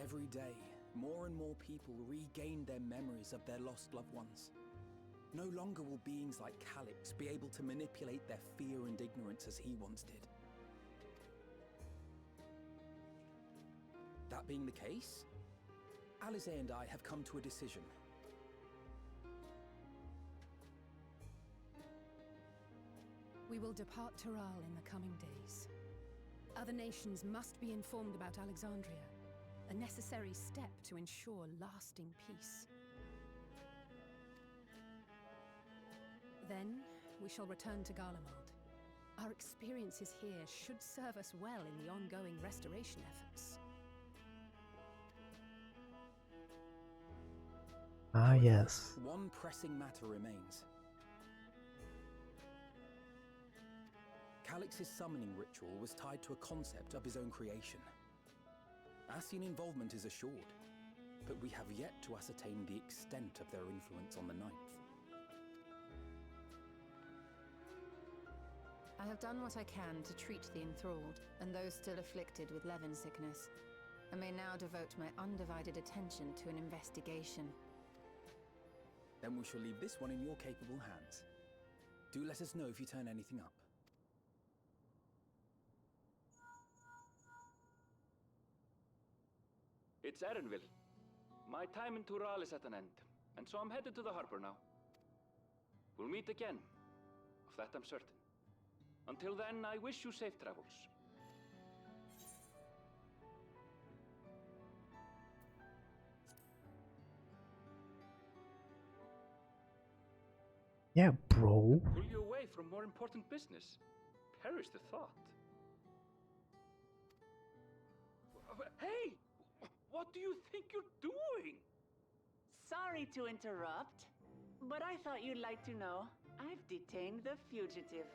Every day, more and more people regain their memories of their lost loved ones. No longer will beings like Calix be able to manipulate their fear and ignorance as he once did. That being the case, Alize and I have come to a decision. We will depart Taral in the coming days. Other nations must be informed about Alexandria, a necessary step to ensure lasting peace. Then, we shall return to Garlemald. Our experiences here should serve us well in the ongoing restoration efforts. Ah, yes. One pressing matter remains. Calix's summoning ritual was tied to a concept of his own creation. Ascian involvement is assured, but we have yet to ascertain the extent of their influence on the Ninth. I have done what I can to treat the enthralled, and those still afflicted with Levin sickness. I may now devote my undivided attention to an investigation. Then we shall leave this one in your capable hands. Do let us know if you turn anything up. It's Erenville. My time in Tural is at an end, and so I'm headed to the harbor now. We'll meet again, of that I'm certain. Until then, I wish you safe travels. Yeah, bro. Pull you away from more important business. Perish the thought. Hey! What do you think you're doing? Sorry to interrupt, but I thought you'd like to know. I've detained the fugitive.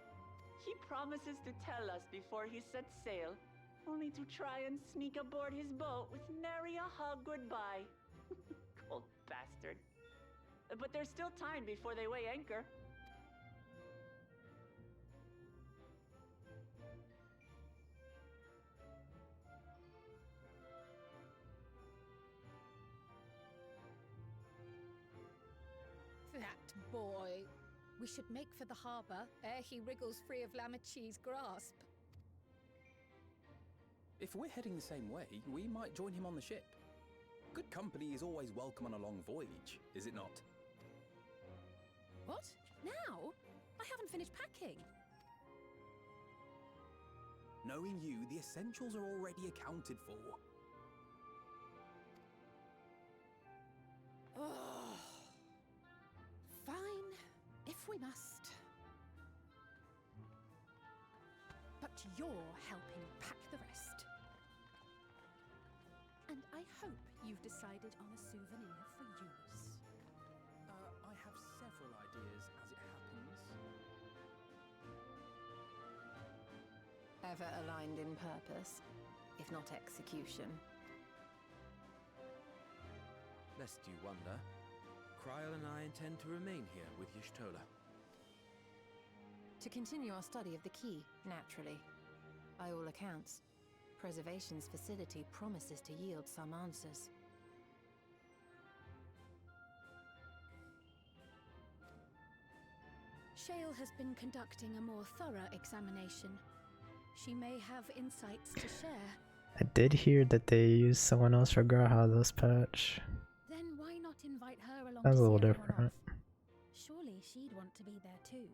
He promises to tell us before he sets sail, only to try and sneak aboard his boat with nary a hug goodbye. Cold bastard. But there's still time before they weigh anchor. That boy. We should make for the harbor ere he wriggles free of Lamachi's grasp. If we're heading the same way, we might join him on the ship. Good company is always welcome on a long voyage, is it not? What? Now? I haven't finished packing. Knowing you, the essentials are already accounted for. Oh. Fine, if we must. But you're helping pack the rest. And I hope you've decided on a souvenir for use. I have several ideas as it happens. Ever aligned in purpose, if not execution. Lest you wonder, Kryl and I intend to remain here with Y'shtola. To continue our study of the key, naturally. By all accounts, Preservation's facility promises to yield some answers. Shale has been conducting a more thorough examination. She may have insights to share. I did hear that they used someone else for Garha's patch. Then why not invite her along That's to a see little everyone different. off? Surely she'd want to be there too.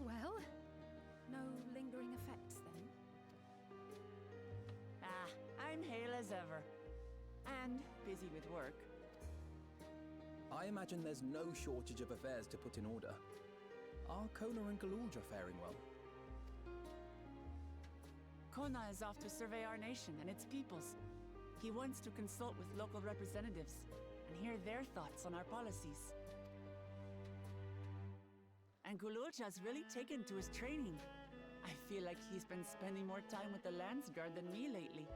Well, no lingering effects then? Ah, I'm hale as ever. And busy with work. I imagine there's no shortage of affairs to put in order. Are Kona and Galulja faring well? Kona is off to survey our nation and its peoples. He wants to consult with local representatives and hear their thoughts on our policies. And Galulja's really taken to his training. I feel like he's been spending more time with the Landsguard than me lately.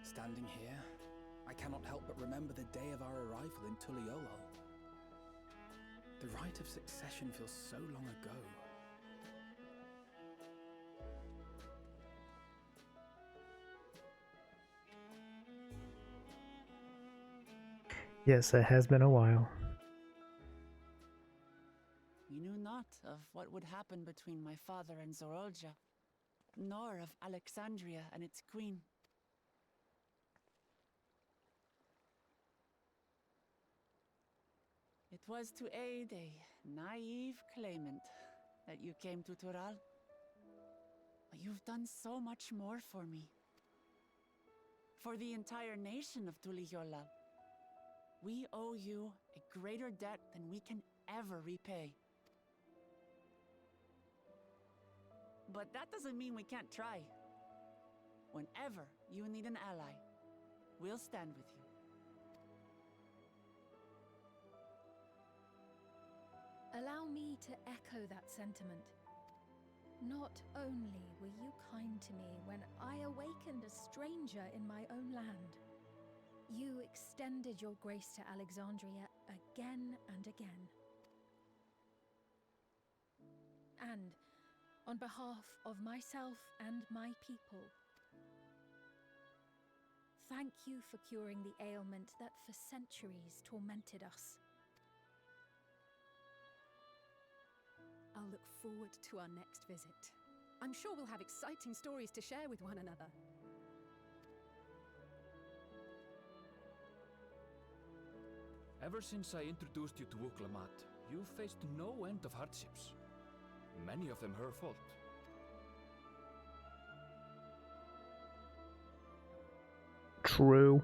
Standing here, I cannot help but remember the day of our arrival in Tuliolol. The rite of succession feels so long ago. Yes, it has been a while. We knew not of what would happen between my father and Zorolja, nor of Alexandria and its queen. It was to aid a naive claimant that you came to Tural. But you've done so much more for me. For the entire nation of Tuliyollal. We owe you a greater debt than we can ever repay. But that doesn't mean we can't try. Whenever you need an ally, we'll stand with you. Allow me to echo that sentiment. Not only were you kind to me when I awakened a stranger in my own land, you extended your grace to Alexandria again and again. And on behalf of myself and my people, thank you for curing the ailment that for centuries tormented us. I'll look forward to our next visit. I'm sure we'll have exciting stories to share with one another. Ever since I introduced you to Wuklamat, you've faced no end of hardships. Many of them her fault. True.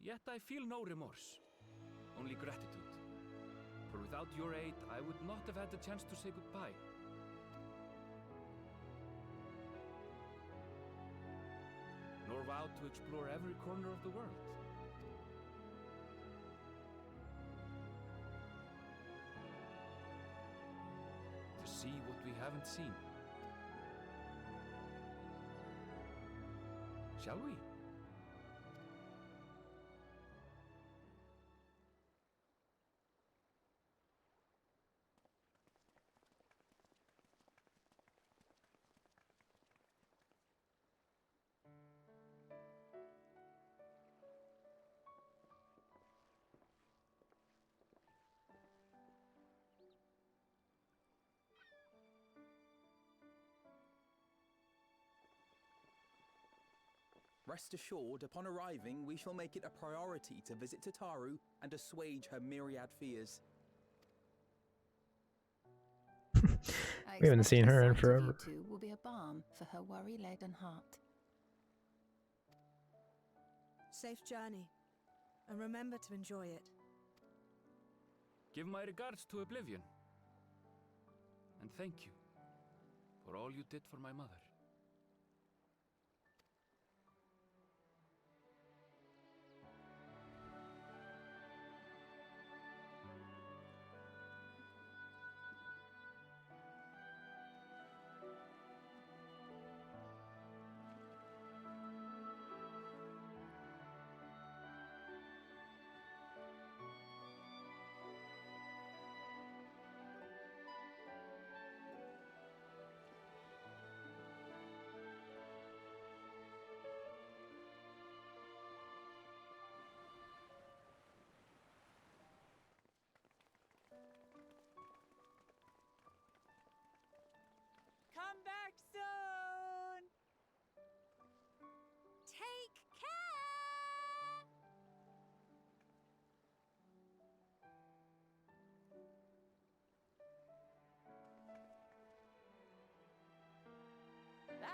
Yet I feel no remorse, only gratitude. For without your aid, I would not have had the chance to say goodbye. Nor vow to explore every corner of the world. To see what we haven't seen. Shall we? Rest assured, upon arriving, we shall make it a priority to visit Tataru and assuage her myriad fears. We haven't seen her in forever. The sight of you two will be a balm for her worry-laden heart. Safe journey, and remember to enjoy it. Give my regards to Oblivion. And thank you for all you did for my mother.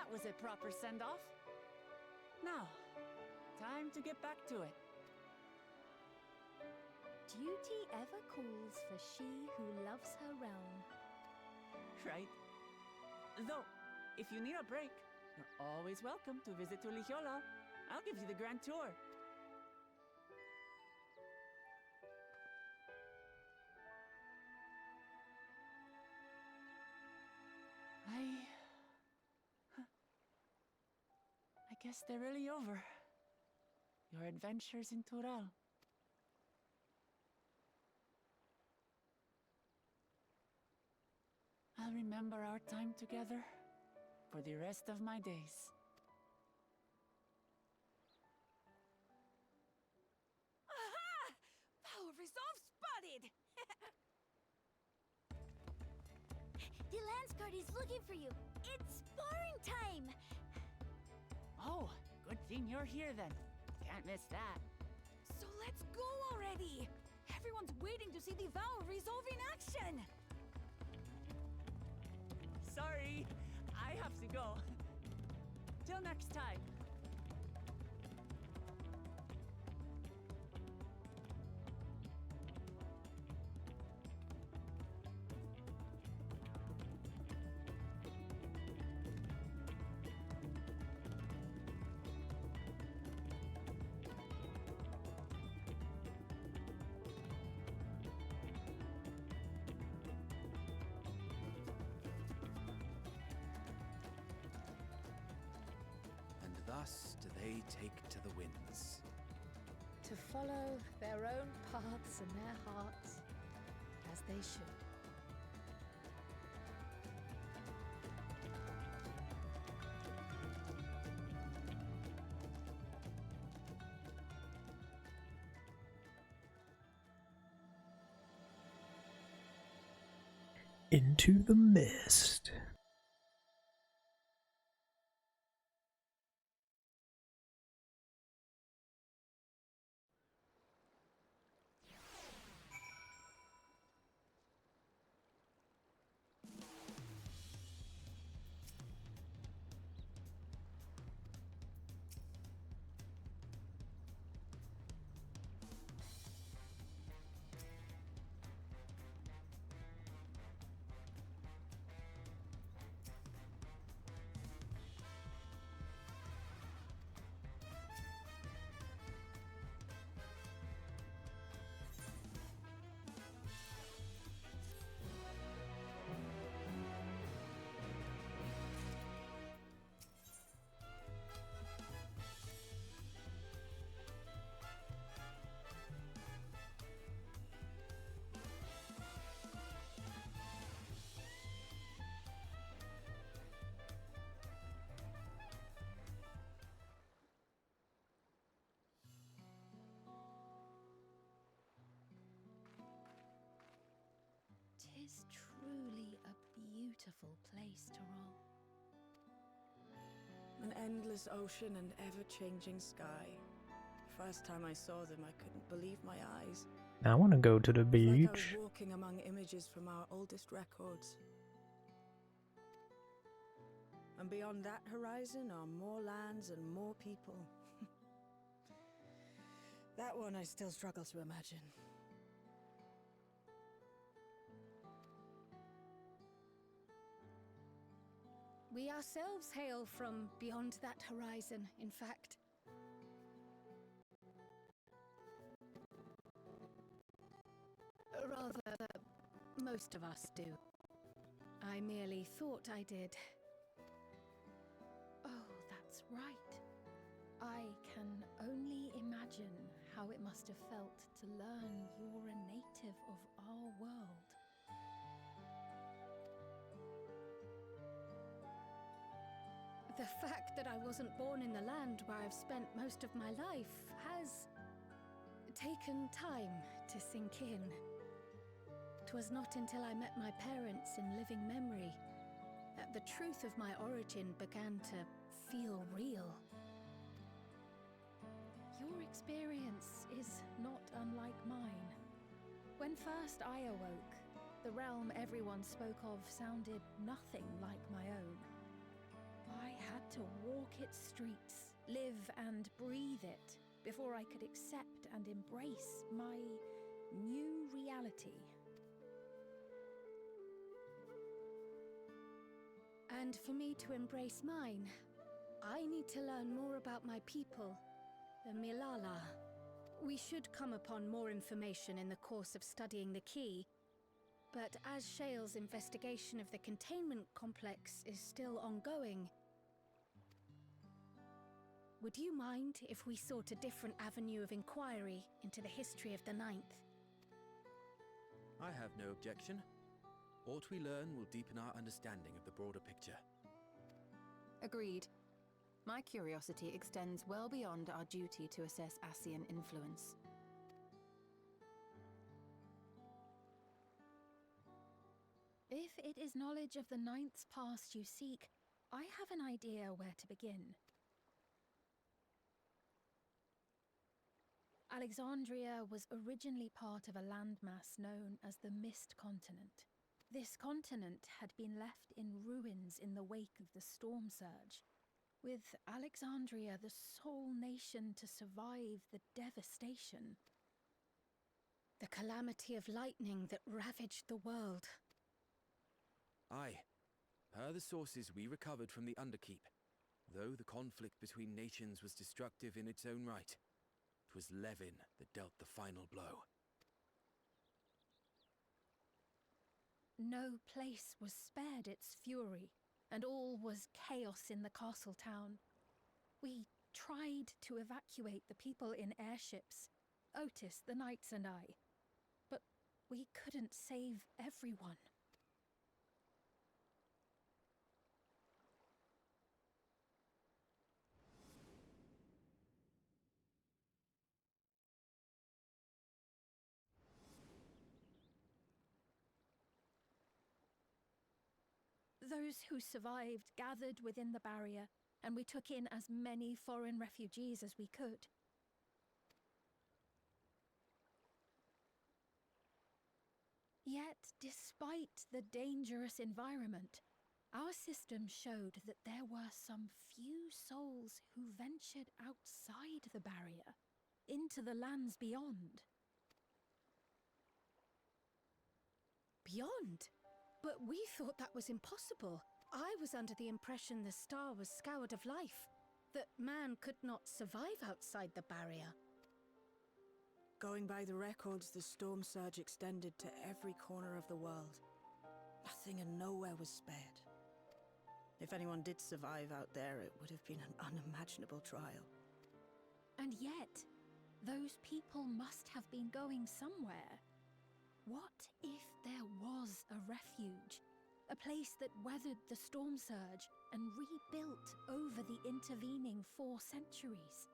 That was a proper send-off. Now, time to get back to it. Duty ever calls for she who loves her realm. Right? Though, if you need a break, you're always welcome to visit Tulijola. I'll give you the grand tour. I guess they're really over. Your adventures in Tural. I'll remember our time together for the rest of my days. Aha! Power resolve spotted! The Lance Guard is looking for you. It's sparring time! Oh, good thing you're here then. Can't miss that. So let's go already! Everyone's waiting to see the Power resolve in action! Sorry, I have to go. Till next time. Thus do they take to the winds. To follow their own paths and their hearts, as they should. Into the mist. Tis truly a beautiful place to roll. An endless ocean and ever-changing sky. First time I saw them, I couldn't believe my eyes. I want to go to the It's like I beach. was walking among images from our oldest records. And beyond that horizon are more lands and more people. That one I still struggle to imagine. We ourselves hail from beyond that horizon, in fact. Rather, most of us do. I merely thought I did. Oh, that's right. I can only imagine how it must have felt to learn you're a native of our world. The fact that I wasn't born in the land where I've spent most of my life has taken time to sink in. 'Twas not until I met my parents in living memory that the truth of my origin began to feel real. Your experience is not unlike mine. When first I awoke, the realm everyone spoke of sounded nothing like my own. I had to walk its streets, live and breathe it, before I could accept and embrace my new reality. And for me to embrace mine, I need to learn more about my people, the Milala. We should come upon more information in the course of studying the key, but as Shale's investigation of the containment complex is still ongoing, would you mind if we sought a different avenue of inquiry into the history of the Ninth? I have no objection. What we learn will deepen our understanding of the broader picture. Agreed. My curiosity extends well beyond our duty to assess Ascian influence. If it is knowledge of the Ninth's past you seek, I have an idea where to begin. Alexandria was originally part of a landmass known as the Mist Continent. This continent had been left in ruins in the wake of the storm surge, with Alexandria the sole nation to survive the devastation. The calamity of lightning that ravaged the world. Aye, per the sources we recovered from the Underkeep, though the conflict between nations was destructive in its own right, 'twas Levin that dealt the final blow. No place was spared its fury, and all was chaos in the castle town. We tried to evacuate the people in airships, Otis, the knights and I, but we couldn't save everyone. Those who survived gathered within the barrier, and we took in as many foreign refugees as we could. Yet, despite the dangerous environment, our system showed that there were some few souls who ventured outside the barrier, into the lands beyond. Beyond? But we thought that was impossible. I was under the impression the star was scoured of life, that man could not survive outside the barrier. Going by the records, the storm surge extended to every corner of the world. Nothing and nowhere was spared. If anyone did survive out there, it would have been an unimaginable trial. And yet, those people must have been going somewhere. What if there was a refuge? A place that weathered the storm surge and rebuilt over the intervening 4 centuries?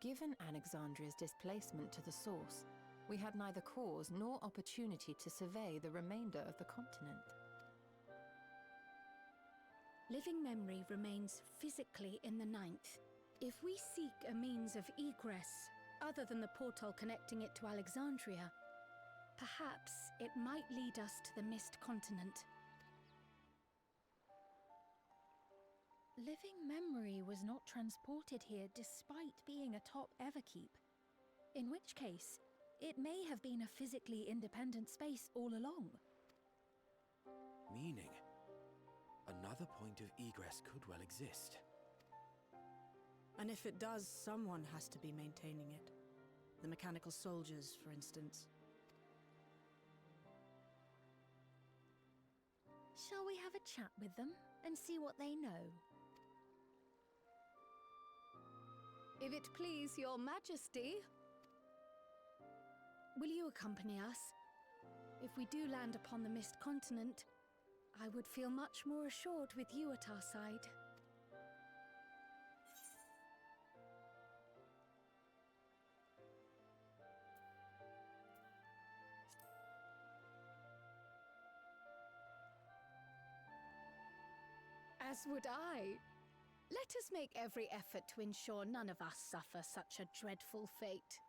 Given Alexandria's displacement to the source, we had neither cause nor opportunity to survey the remainder of the continent. Living memory remains physically in the Ninth. If we seek a means of egress, other than the portal connecting it to Alexandria, perhaps it might lead us to the Mist Continent. Living memory was not transported here despite being a top Everkeep. In which case, it may have been a physically independent space all along. Meaning, another point of egress could well exist. And if it does, someone has to be maintaining it. The mechanical soldiers, for instance. Shall we have a chat with them and see what they know? If it please your majesty. Will you accompany us? If we do land upon the Mist Continent, I would feel much more assured with you at our side. As would I. Let us make every effort to ensure none of us suffer such a dreadful fate.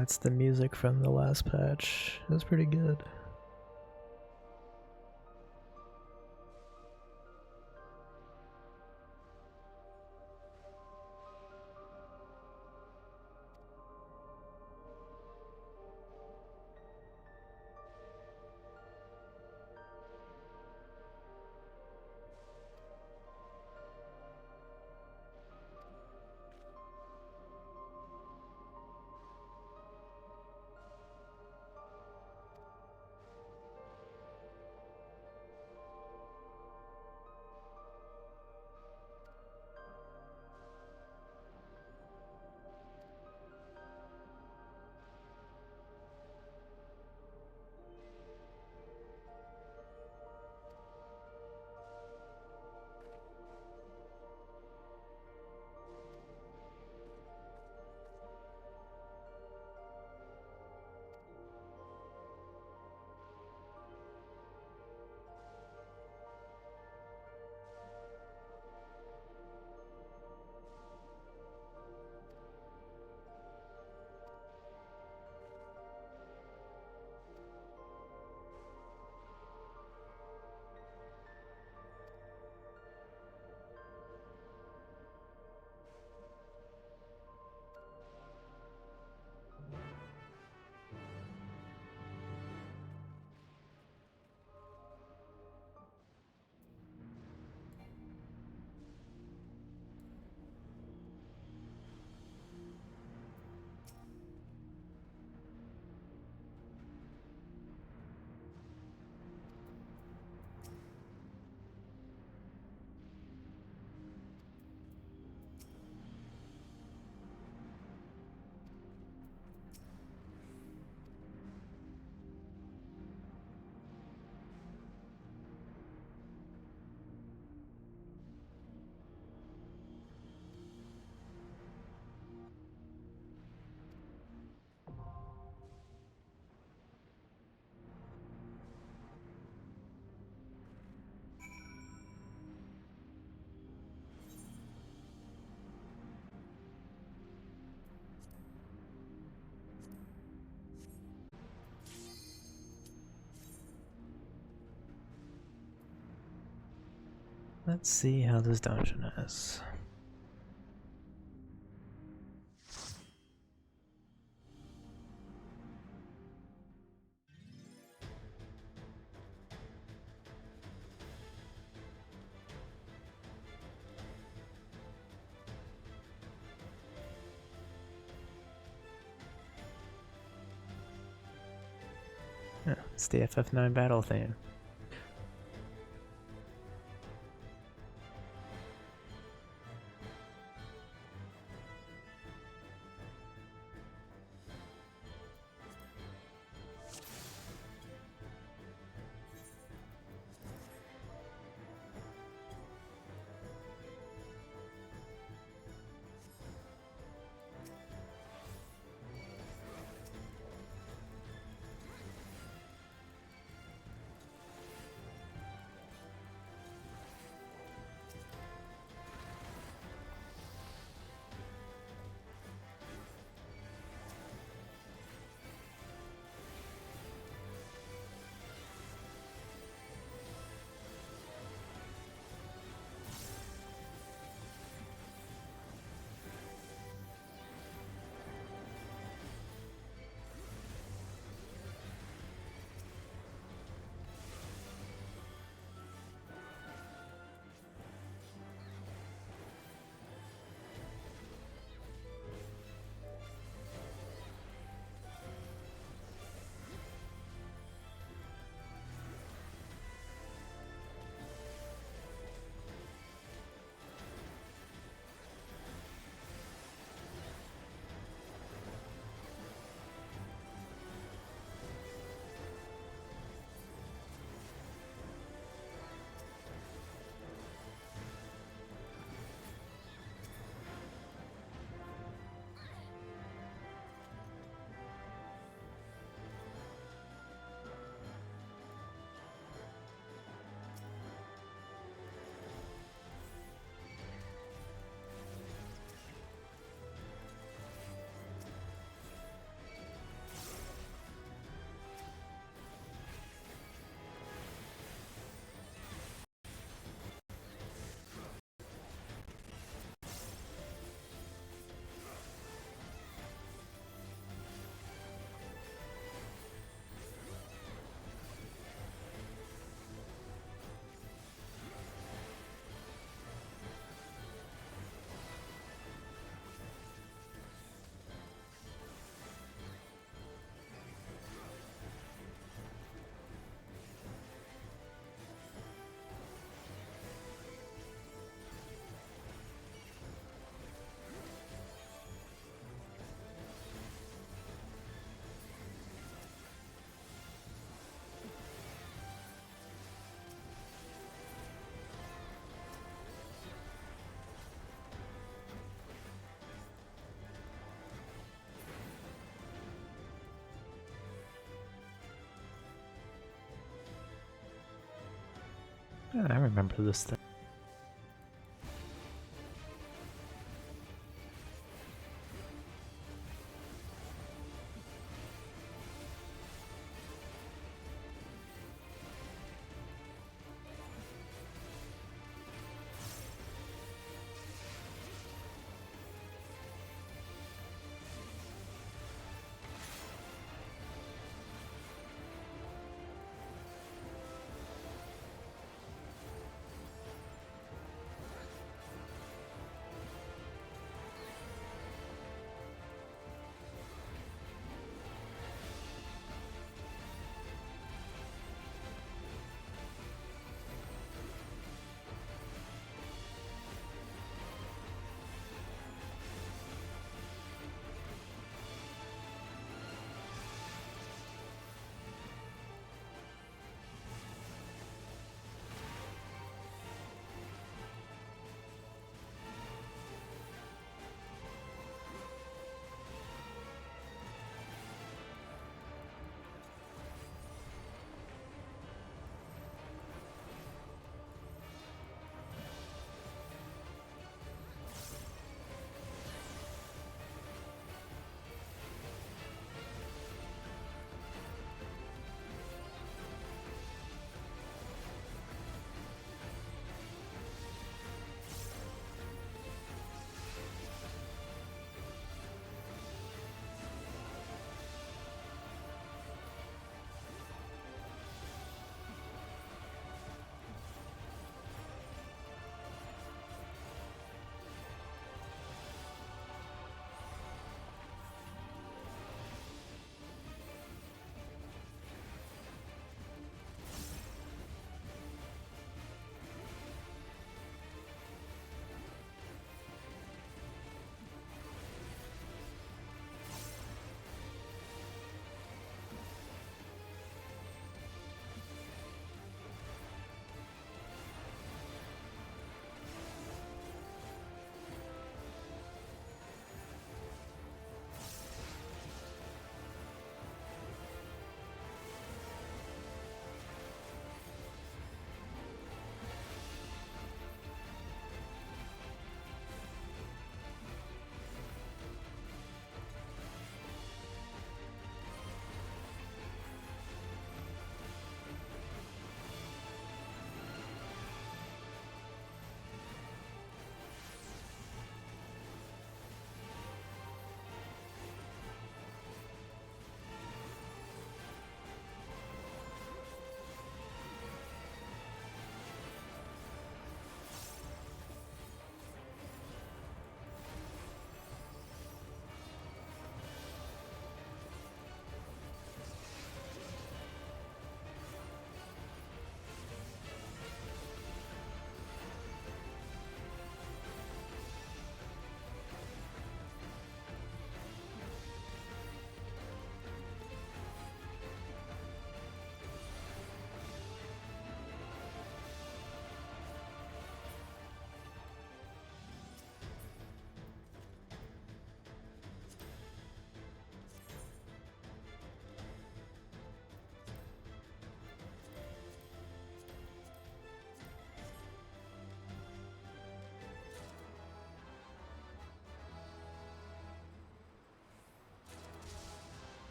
it's the music from the last patch. It was pretty good. Let's see how this dungeon is. Yeah, it's the FF9 battle theme. I remember this thing.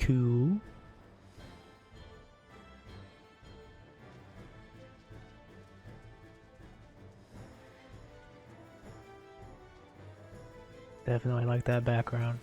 Cool. Definitely like that background.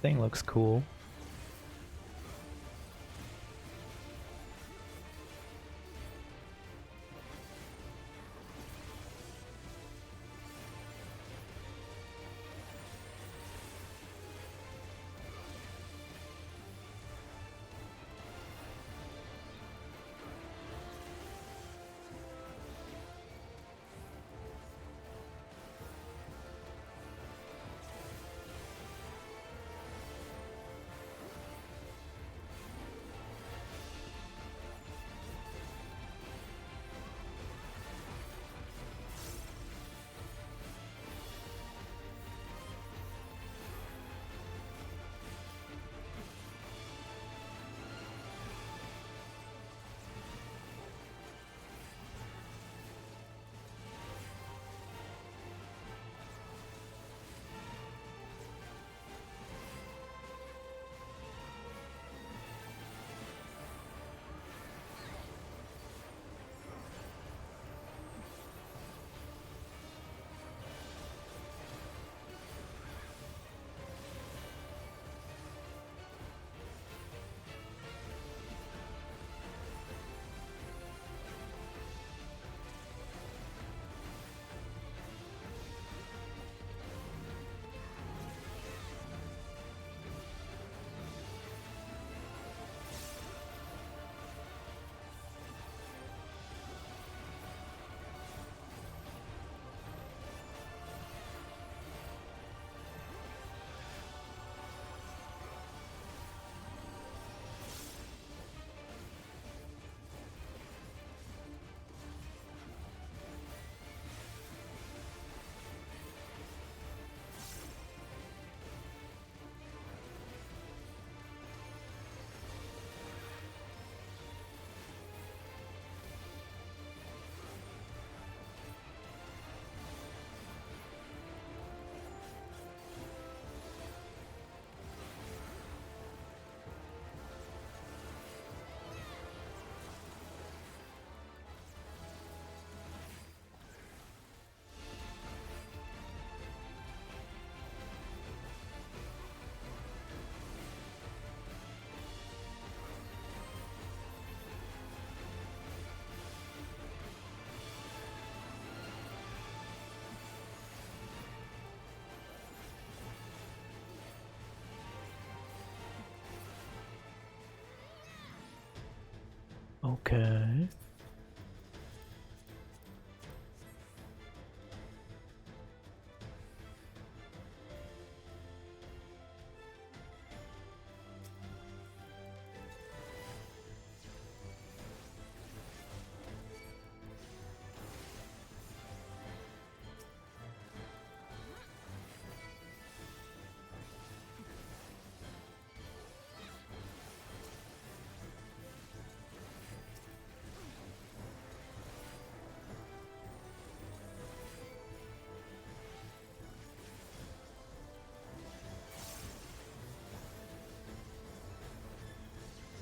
Thing looks cool. Okay.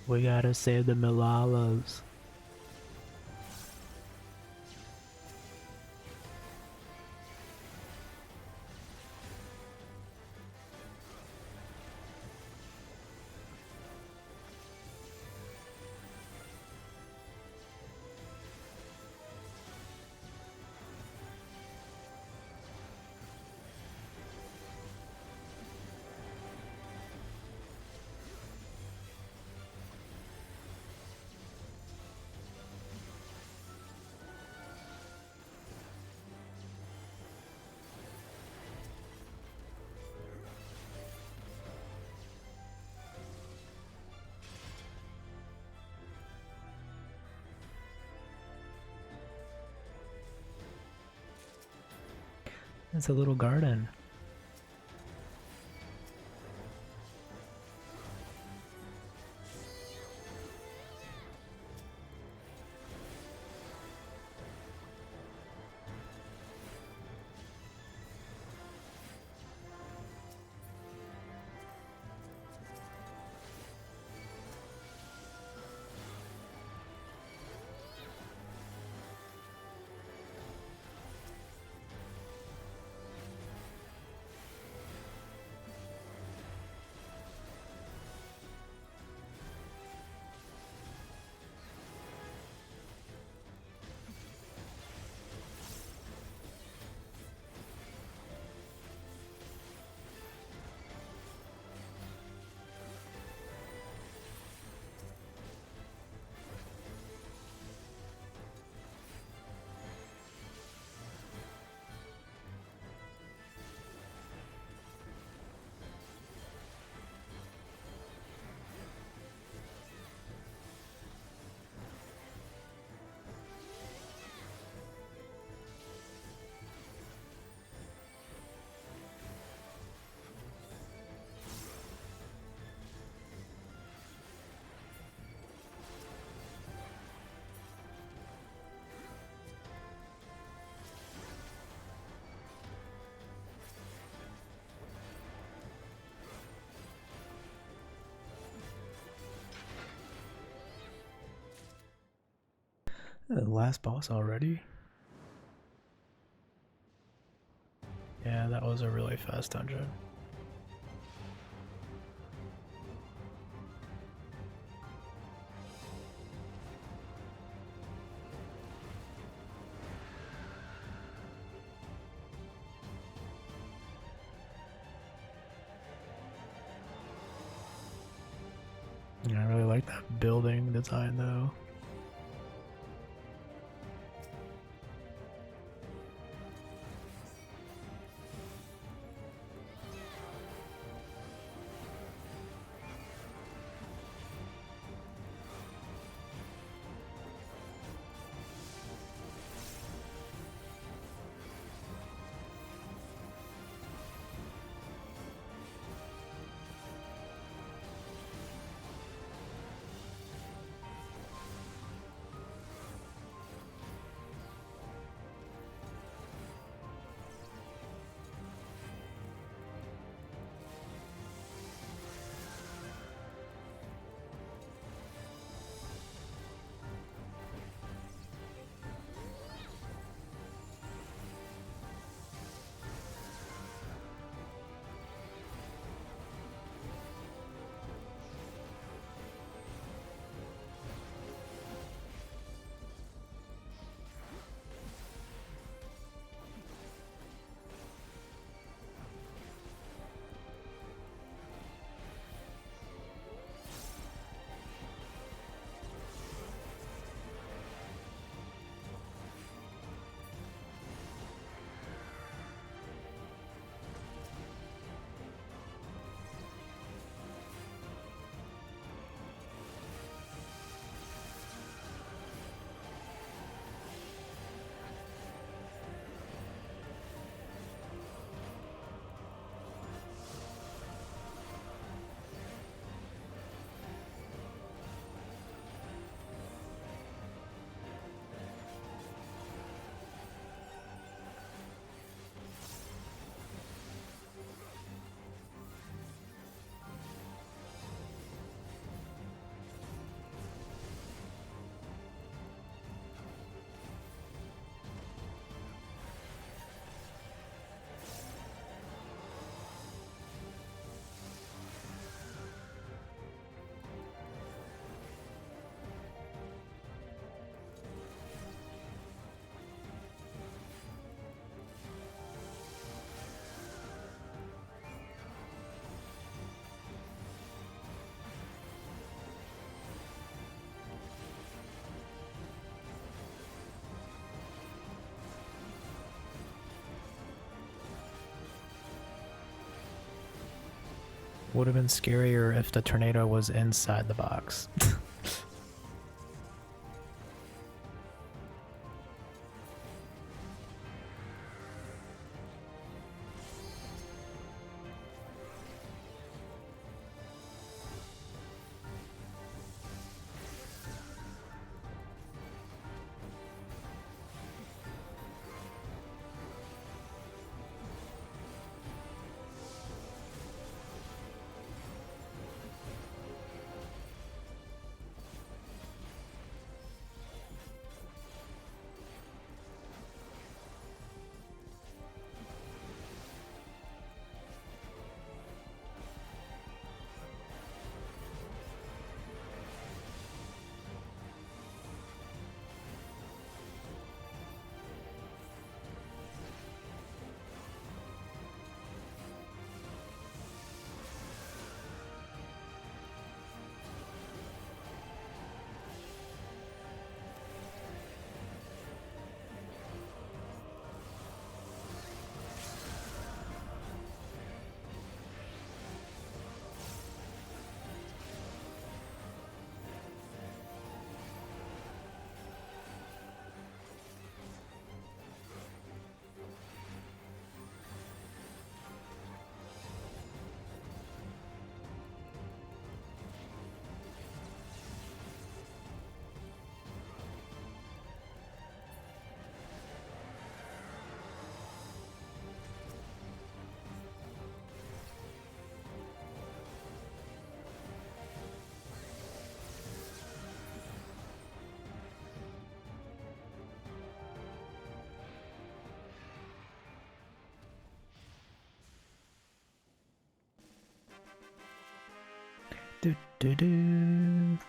We gotta save the Malalas. It's a little garden. The last boss already? Yeah, that was a really fast dungeon. Yeah, I really like that building design though. Would have been scarier if the tornado was inside the box. Do do do.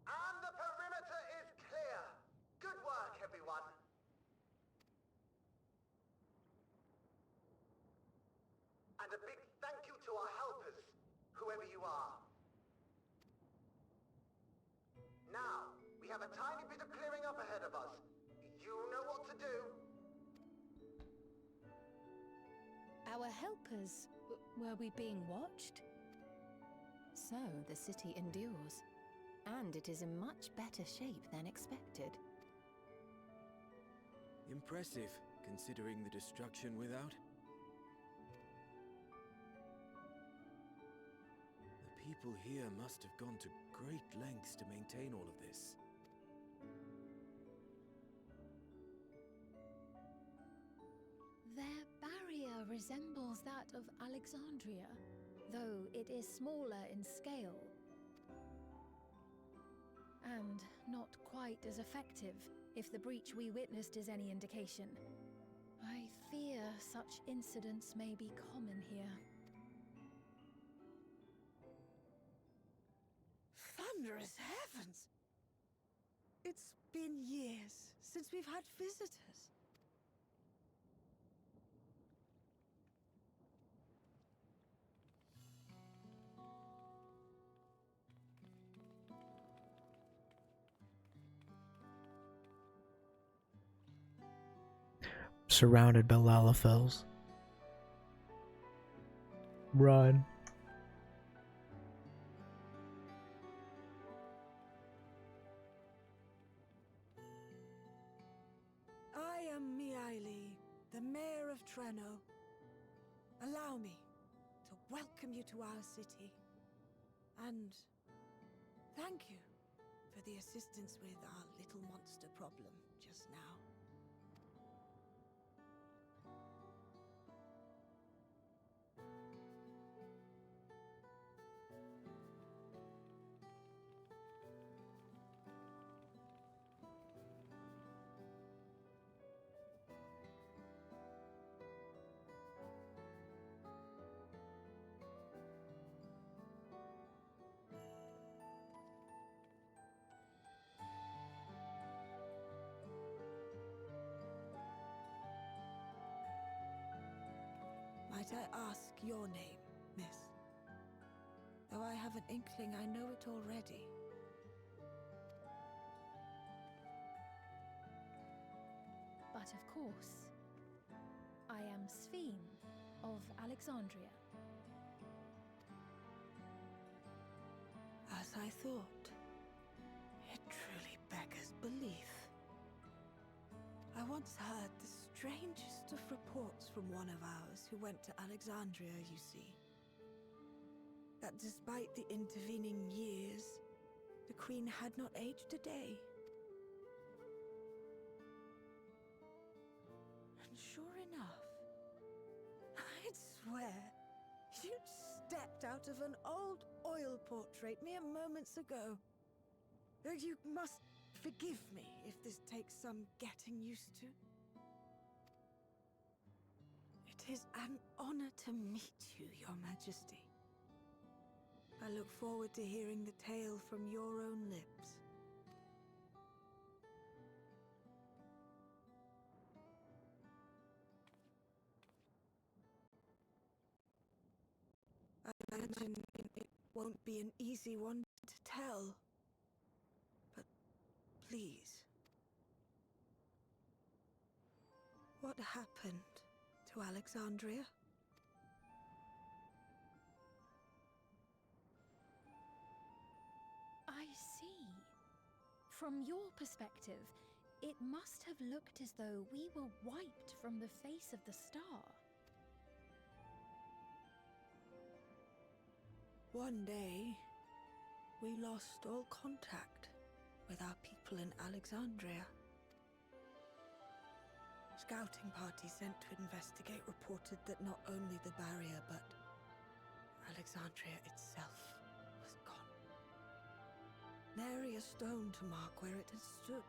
And the perimeter is clear. Good work, everyone. And a big thank you to our helpers, whoever you are. Now, we have a tiny bit of clearing up ahead of us. You know what to do. Our helpers, were we being watched? So, the city endures. And it is in much better shape than expected. Impressive, considering the destruction without. The people here must have gone to great lengths to maintain all of this. Their barrier resembles that of Alexandria, though it is smaller in scale. And not quite as effective, if the breach we witnessed is any indication. I fear such incidents may be common here. Thunderous heavens! It's been years since we've had visitors. Surrounded by Lalafels. Run. I am Miaili, the Mayor of Treno. Allow me to welcome you to our city. And thank you for the assistance with our little monster problem just now. Might I ask your name, miss? Though I have an inkling I know it already. But of course, I am Sphene of Alexandria. As I thought. It truly beggars belief. I once heard the strangest of reports from one of ours who went to Alexandria, you see. That despite the intervening years, the Queen had not aged a day. And sure enough, I'd swear, you'd stepped out of an old oil portrait mere moments ago. You must forgive me if this takes some getting used to. It is an honor to meet you, Your Majesty. I look forward to hearing the tale from your own lips. I imagine it won't be an easy one to tell. But please. What happened to Alexandria? I see. From your perspective, it must have looked as though we were wiped from the face of the star. One day, we lost all contact with our people in Alexandria. Scouting parties sent to investigate reported that not only the barrier, but Alexandria itself was gone. Nary a stone to mark where it had stood.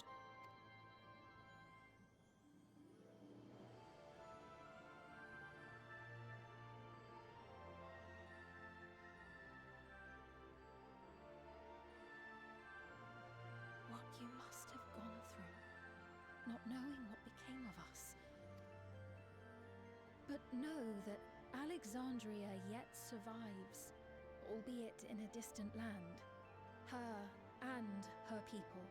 What you must have gone through, not knowing what became of us. But know that Alexandria yet survives, albeit in a distant land. Her and her people.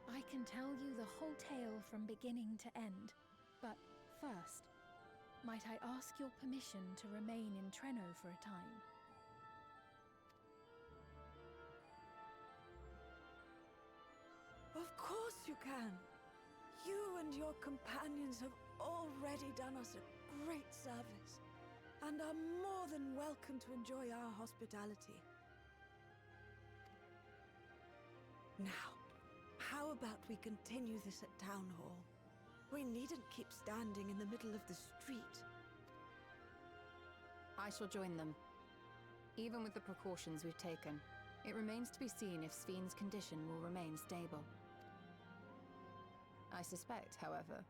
I can tell you the whole tale from beginning to end, but first, might I ask your permission to remain in Treno for a time? Of course you can. You and your companions have already done us a great service, and are more than welcome to enjoy our hospitality. Now, how about we continue this at Town Hall? We needn't keep standing in the middle of the street. I shall join them. Even with the precautions we've taken, it remains to be seen if Sven's condition will remain stable. I suspect, however,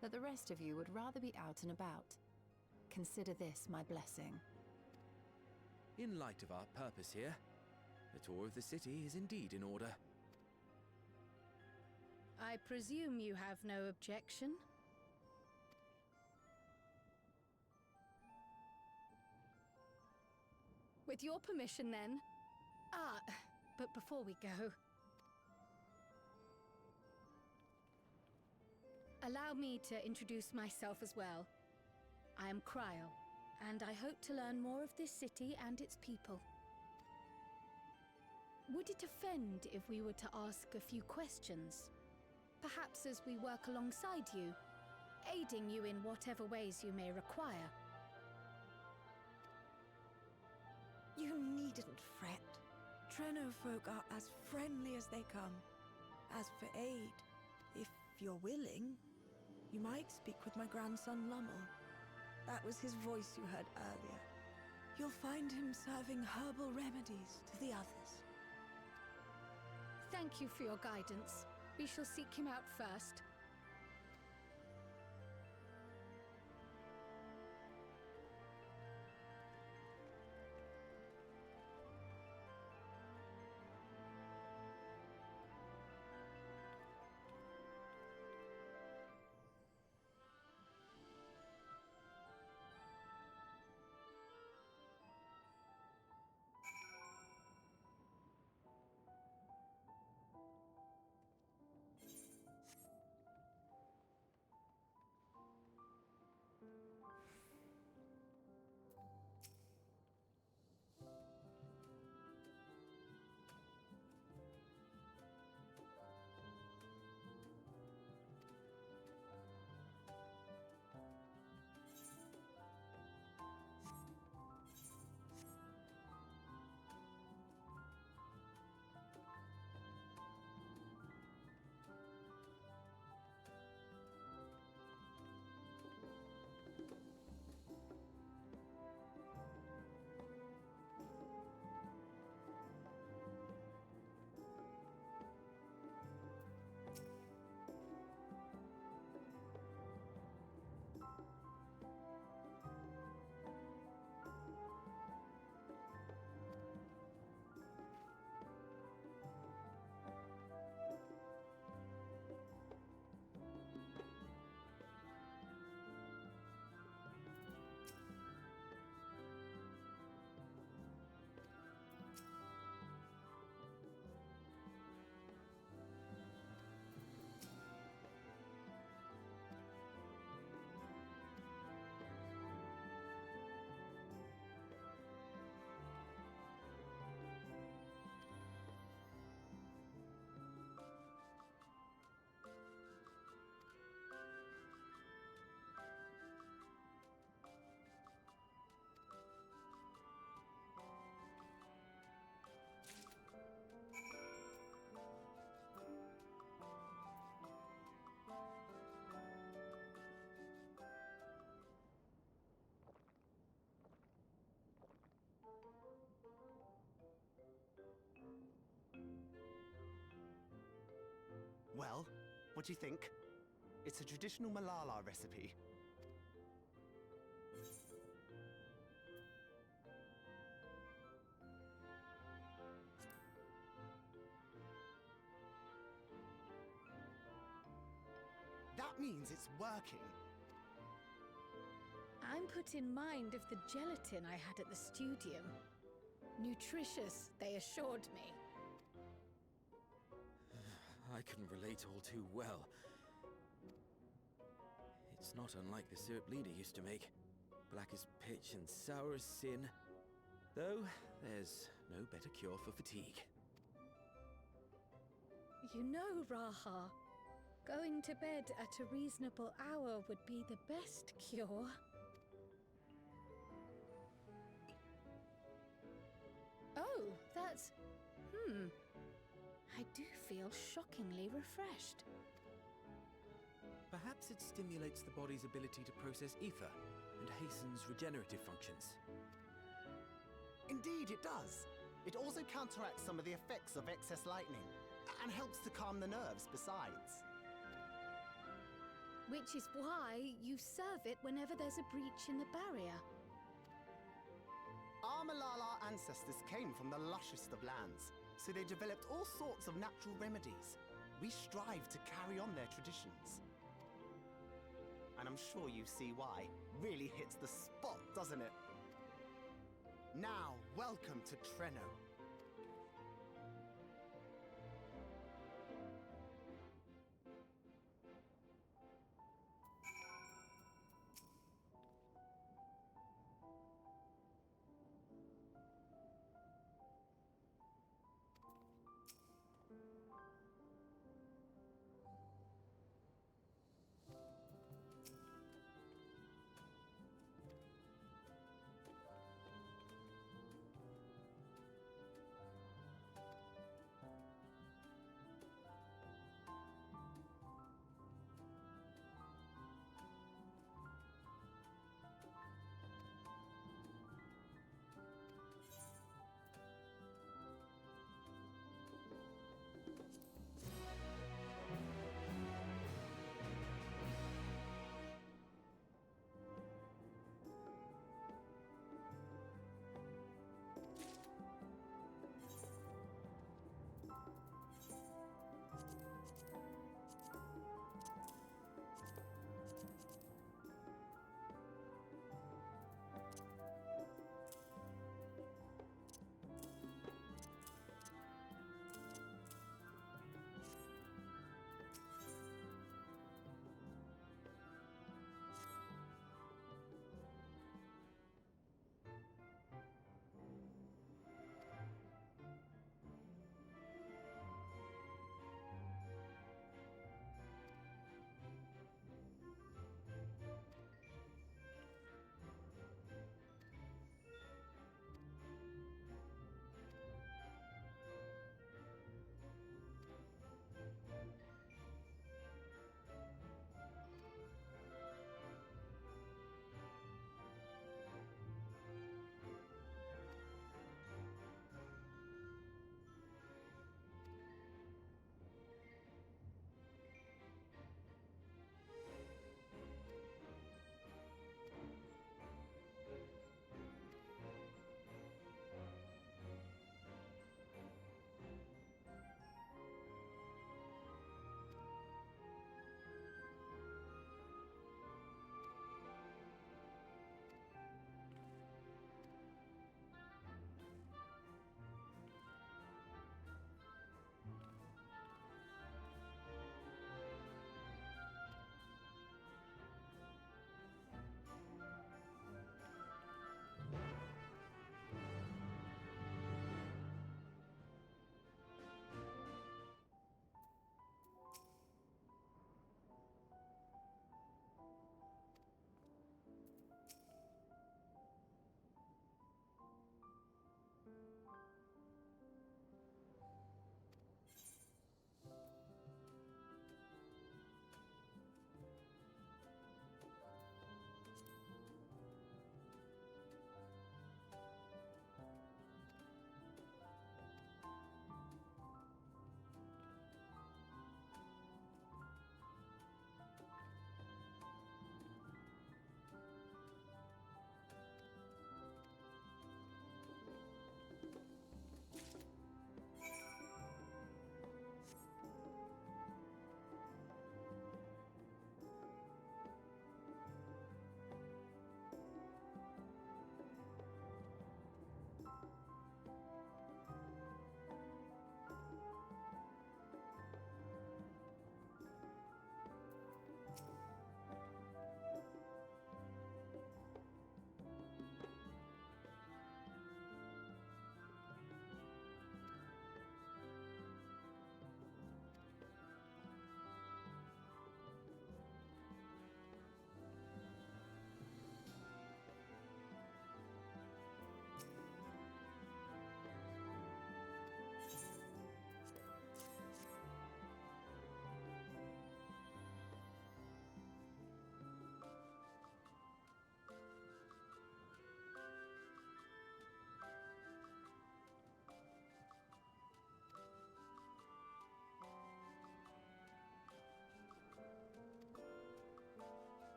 that the rest of you would rather be out and about. Consider this my blessing. In light of our purpose here, the tour of the city is indeed in order. I presume you have no objection? With your permission, then. But before we go, allow me to introduce myself as well. I am Cryle, and I hope to learn more of this city and its people. Would it offend if we were to ask a few questions? Perhaps as we work alongside you, aiding you in whatever ways you may require. You needn't fret. Treno folk are as friendly as they come. As for aid, if you're willing, you might speak with my grandson Lummel. That was his voice you heard earlier. You'll find him serving herbal remedies to the others. Thank you for your guidance. We shall seek him out first. What do you think? It's a traditional Malala recipe. That means it's working. I'm put in mind of the gelatin I had at the studium. Nutritious, they assured me. I can relate all too well. It's not unlike the syrup Lena used to make. Black as pitch and sour as sin. Though, there's no better cure for fatigue. You know, Raha, going to bed at a reasonable hour would be the best cure. Oh, that's... I do feel shockingly refreshed. Perhaps it stimulates the body's ability to process ether and hastens regenerative functions. Indeed, it does. It also counteracts some of the effects of excess lightning, and helps to calm the nerves besides. Which is why you serve it whenever there's a breach in the barrier. Our Malala ancestors came from the lushest of lands, so they developed all sorts of natural remedies. We strive to carry on their traditions. And I'm sure you see why. Really hits the spot, doesn't it? Now, welcome to Treno.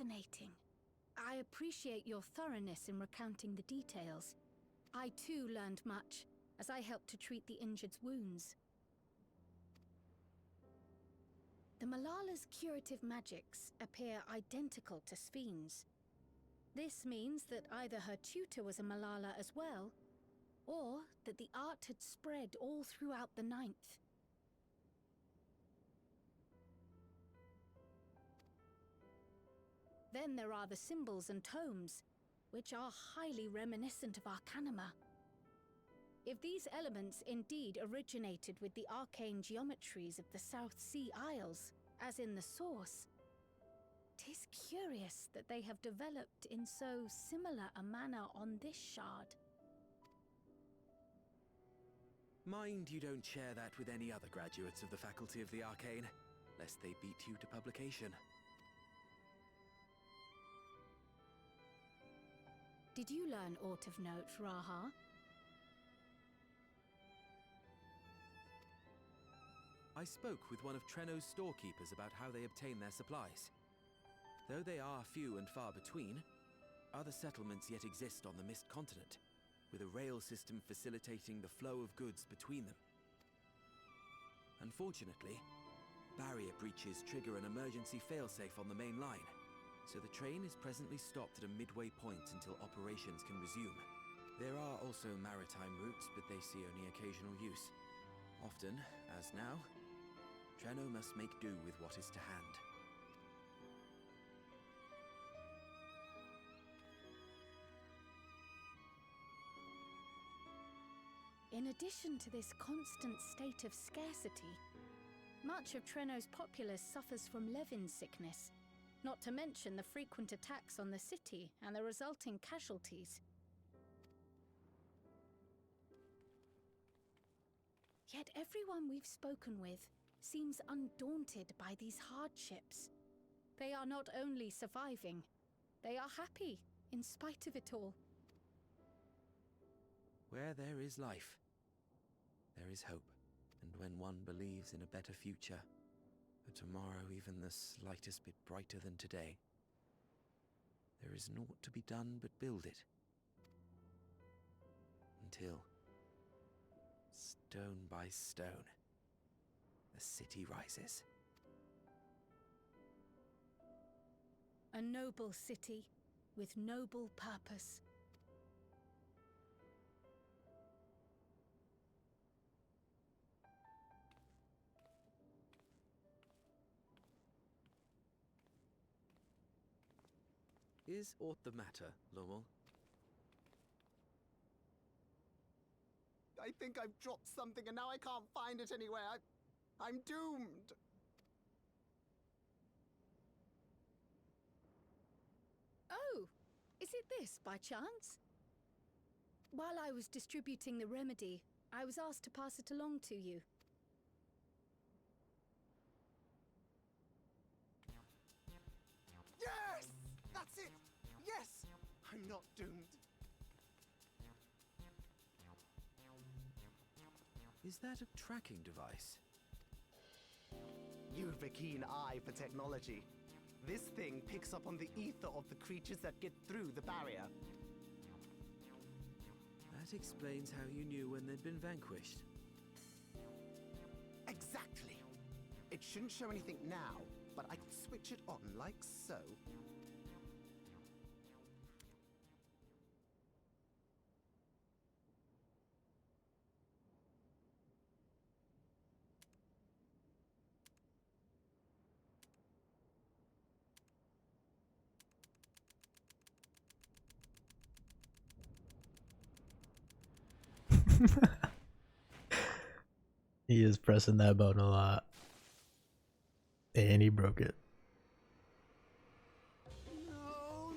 fascinating. I appreciate your thoroughness in recounting the details. I too learned much, as I helped to treat the injured's wounds. The Malala's curative magics appear identical to Sphne's. This means that either her tutor was a Malala as well, or that the art had spread all throughout the Ninth. Then there are the symbols and tomes, which are highly reminiscent of Arcanima. If these elements indeed originated with the arcane geometries of the South Sea Isles, as in the source, 'tis curious that they have developed in so similar a manner on this shard. Mind you don't share that with any other graduates of the Faculty of the Arcane, lest they beat you to publication. Did you learn aught of note, Raha? I spoke with one of Treno's storekeepers about how they obtain their supplies. Though they are few and far between, other settlements yet exist on the Mist Continent, with a rail system facilitating the flow of goods between them. Unfortunately, barrier breaches trigger an emergency failsafe on the main line, so the train is presently stopped at a midway point until operations can resume. There are also maritime routes, but they see only occasional use. Often, as now, Treno must make do with what is to hand. In addition to this constant state of scarcity, much of Treno's populace suffers from Levin sickness, not to mention the frequent attacks on the city and the resulting casualties. Yet everyone we've spoken with seems undaunted by these hardships. They are not only surviving, they are happy in spite of it all. Where there is life, there is hope. And when one believes in a better future, a tomorrow even the slightest bit brighter than today, there is naught to be done but build it. Until, stone by stone, the city rises. A noble city with noble purpose. Is aught the matter, Lowell? I think I've dropped something and now I can't find it anywhere. I'm doomed. Oh, is it this by chance? While I was distributing the remedy, I was asked to pass it along to you. Yes! That's it! Yes! I'm not doomed. Is that a tracking device? You've a keen eye for technology. This thing picks up on the ether of the creatures that get through the barrier. That explains how you knew when they'd been vanquished. Exactly. It shouldn't show anything now, but I could switch it on like so. He is pressing that button a lot. And he broke it. No,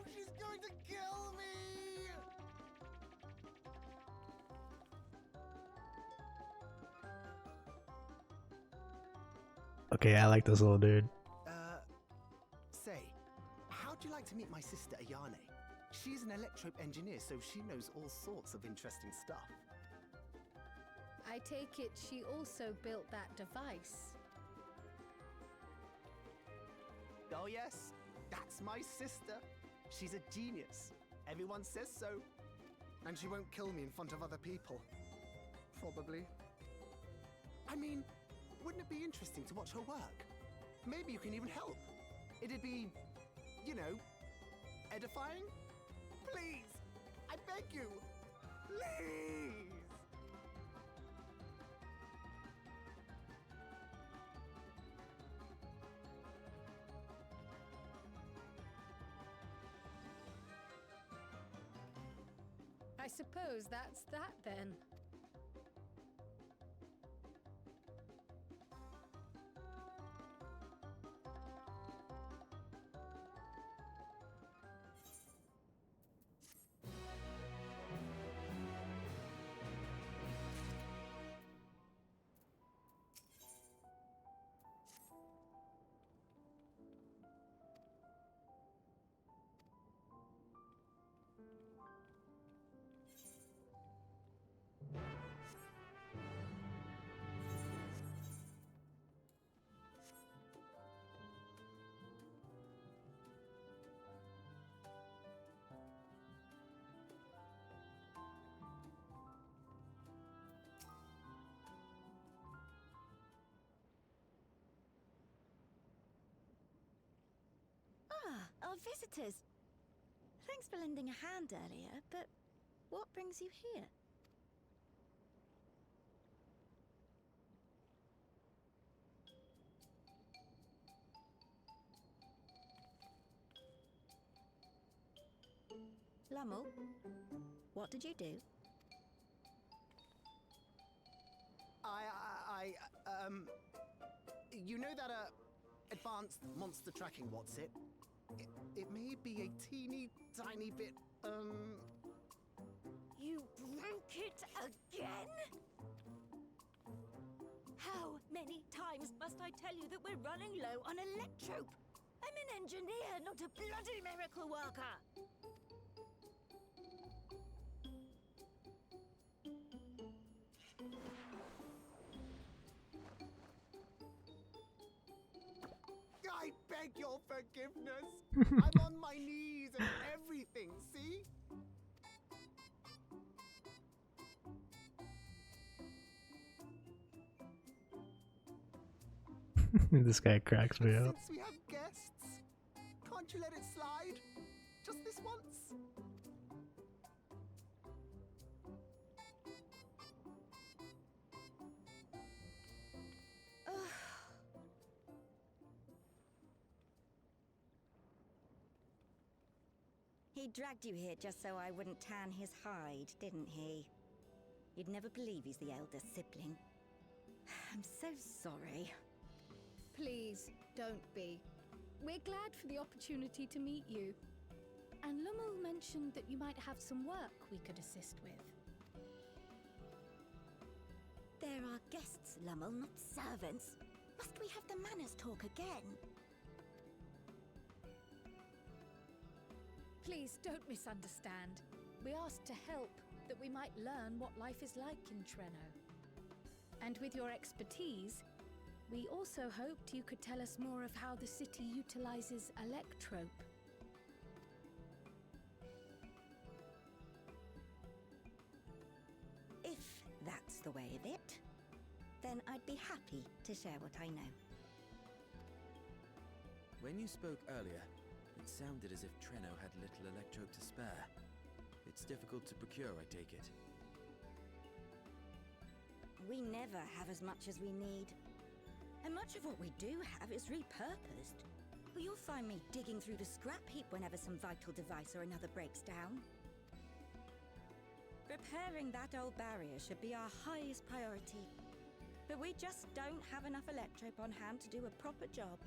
she's going to kill me! Okay, I like this little dude. Say, how'd you like to meet my sister Ayane? She's an electro engineer, so she knows all sorts of interesting stuff. I take it she also built that device. Oh yes, That's my sister. She's a genius. Everyone says so. And she won't kill me in front of other people. Probably. I mean, wouldn't it be interesting to watch her work? Maybe you can even help. It'd be, you know, edifying? Please! I beg you! Please! I suppose that's that then. Our visitors. Thanks for lending a hand earlier, but what brings you here? Lummel, what did you do? You know that, advanced monster tracking, what's it? It may be a teeny tiny bit, You broke it again? How many times must I tell you that we're running low on electrope? I'm an engineer, not a bloody miracle worker! I beg your forgiveness. I'm on my knees and everything, see? This guy cracks me up. Since we have guests, can't you let it slide? Just this once? He dragged you here just so I wouldn't tan his hide, didn't he? You'd never believe he's the elder sibling. I'm so sorry. Please, don't be. We're glad for the opportunity to meet you. And Lummel mentioned that you might have some work we could assist with. There are guests, Lummel, not servants. Must we have the manners talk again? Please don't misunderstand. We asked to help, that we might learn what life is like in Treno. And with your expertise, we also hoped you could tell us more of how the city utilizes electrope. If that's the way of it, then I'd be happy to share what I know. When you spoke earlier, it sounded as if Treno had little electrope to spare. It's difficult to procure, I take it. We never have as much as we need. And much of what we do have is repurposed. Well, you'll find me digging through the scrap heap whenever some vital device or another breaks down. Repairing that old barrier should be our highest priority. But we just don't have enough electrope on hand to do a proper job.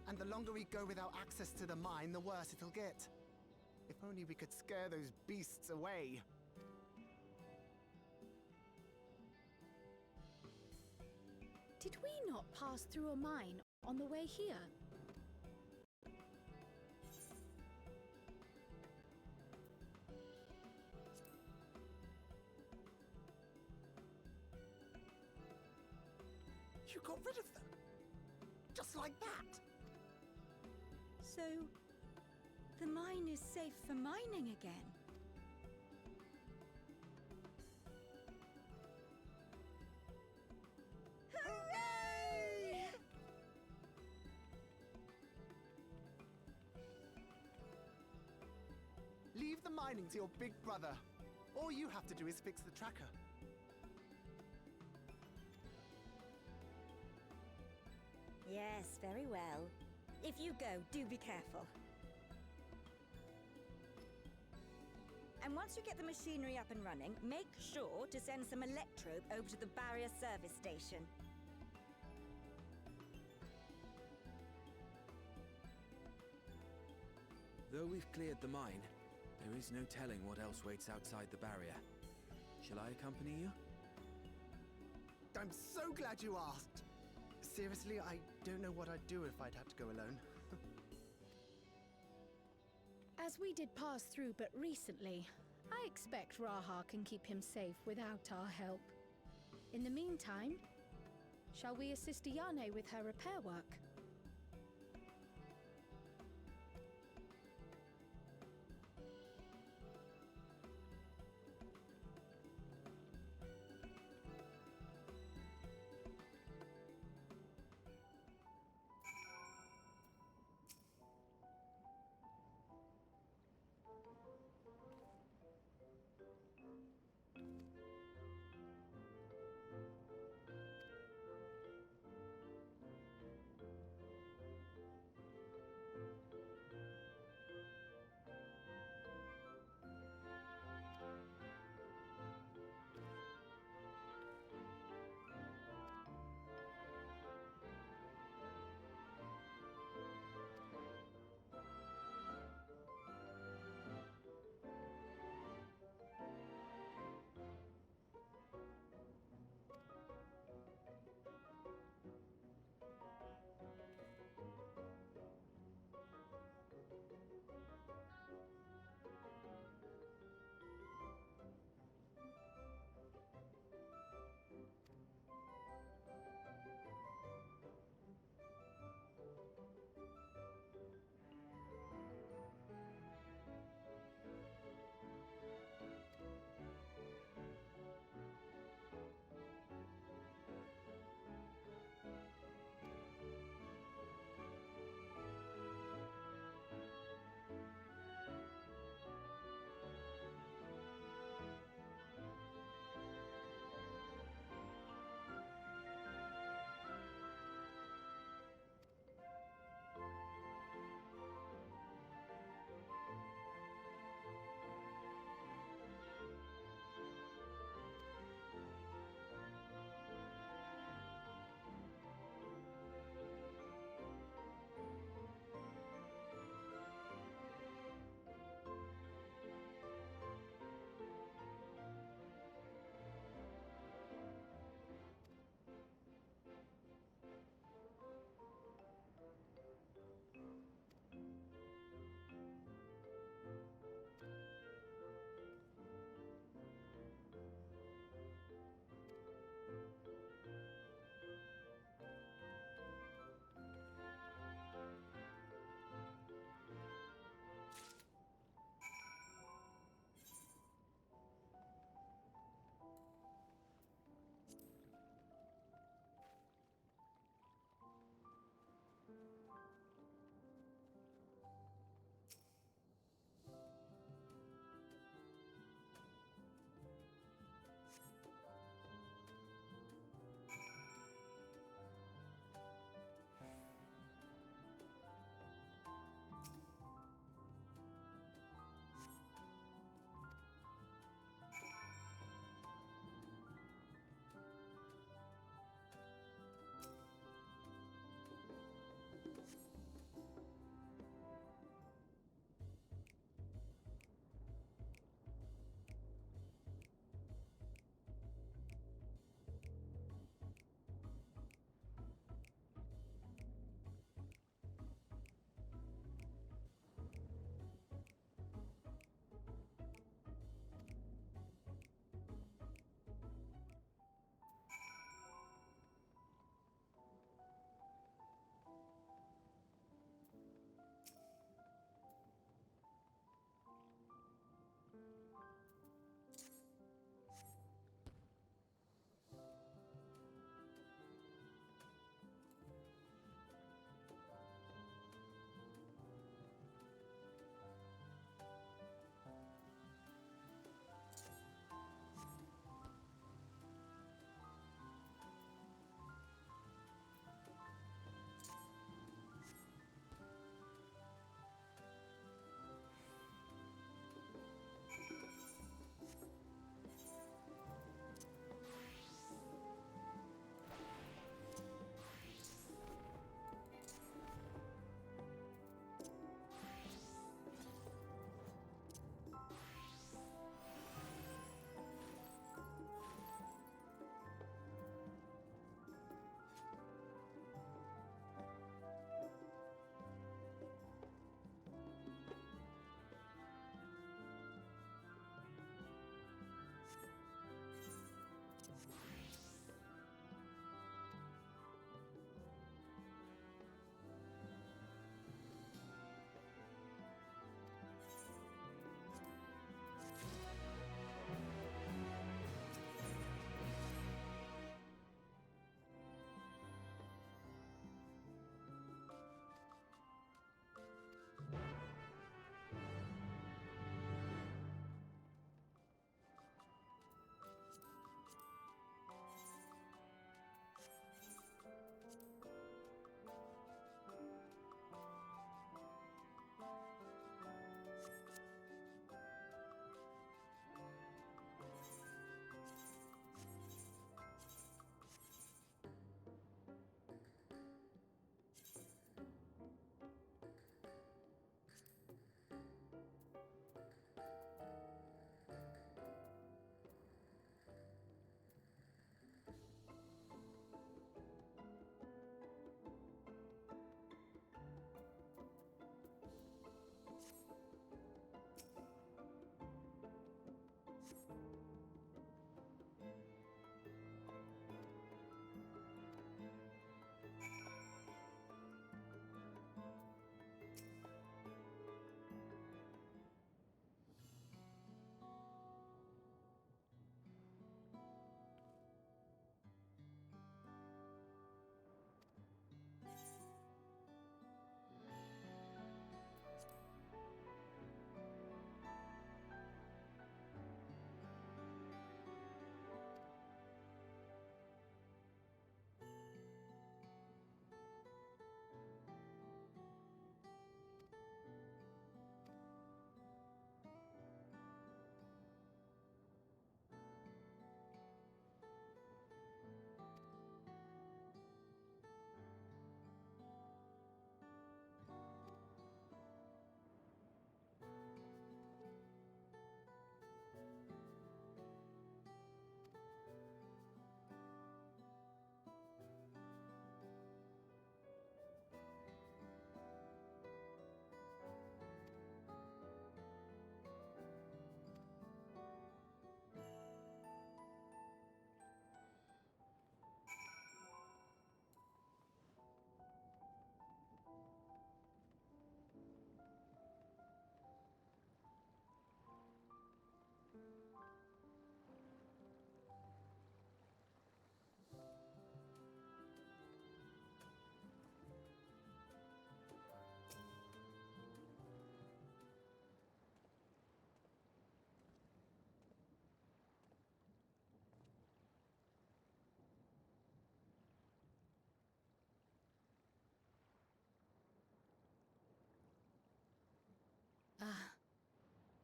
And the longer we go without access to the mine, the worse it'll get. If only we could scare those beasts away. Did we not pass through a mine on the way here? You got rid of them? Just like that? So, the mine is safe for mining again? Hooray! Leave the mining to your big brother. All you have to do is fix the tracker. Yes, very well. If you go, do be careful. And once you get the machinery up and running, make sure to send some electrobe over to the barrier service station. Though we've cleared the mine, there is no telling what else waits outside the barrier. Shall I accompany you? I'm so glad you asked. Seriously, I don't know what I'd do if I'd had to go alone. As we did pass through but recently, I expect Raha can keep him safe without our help. In the meantime, shall we assist Ayane with her repair work?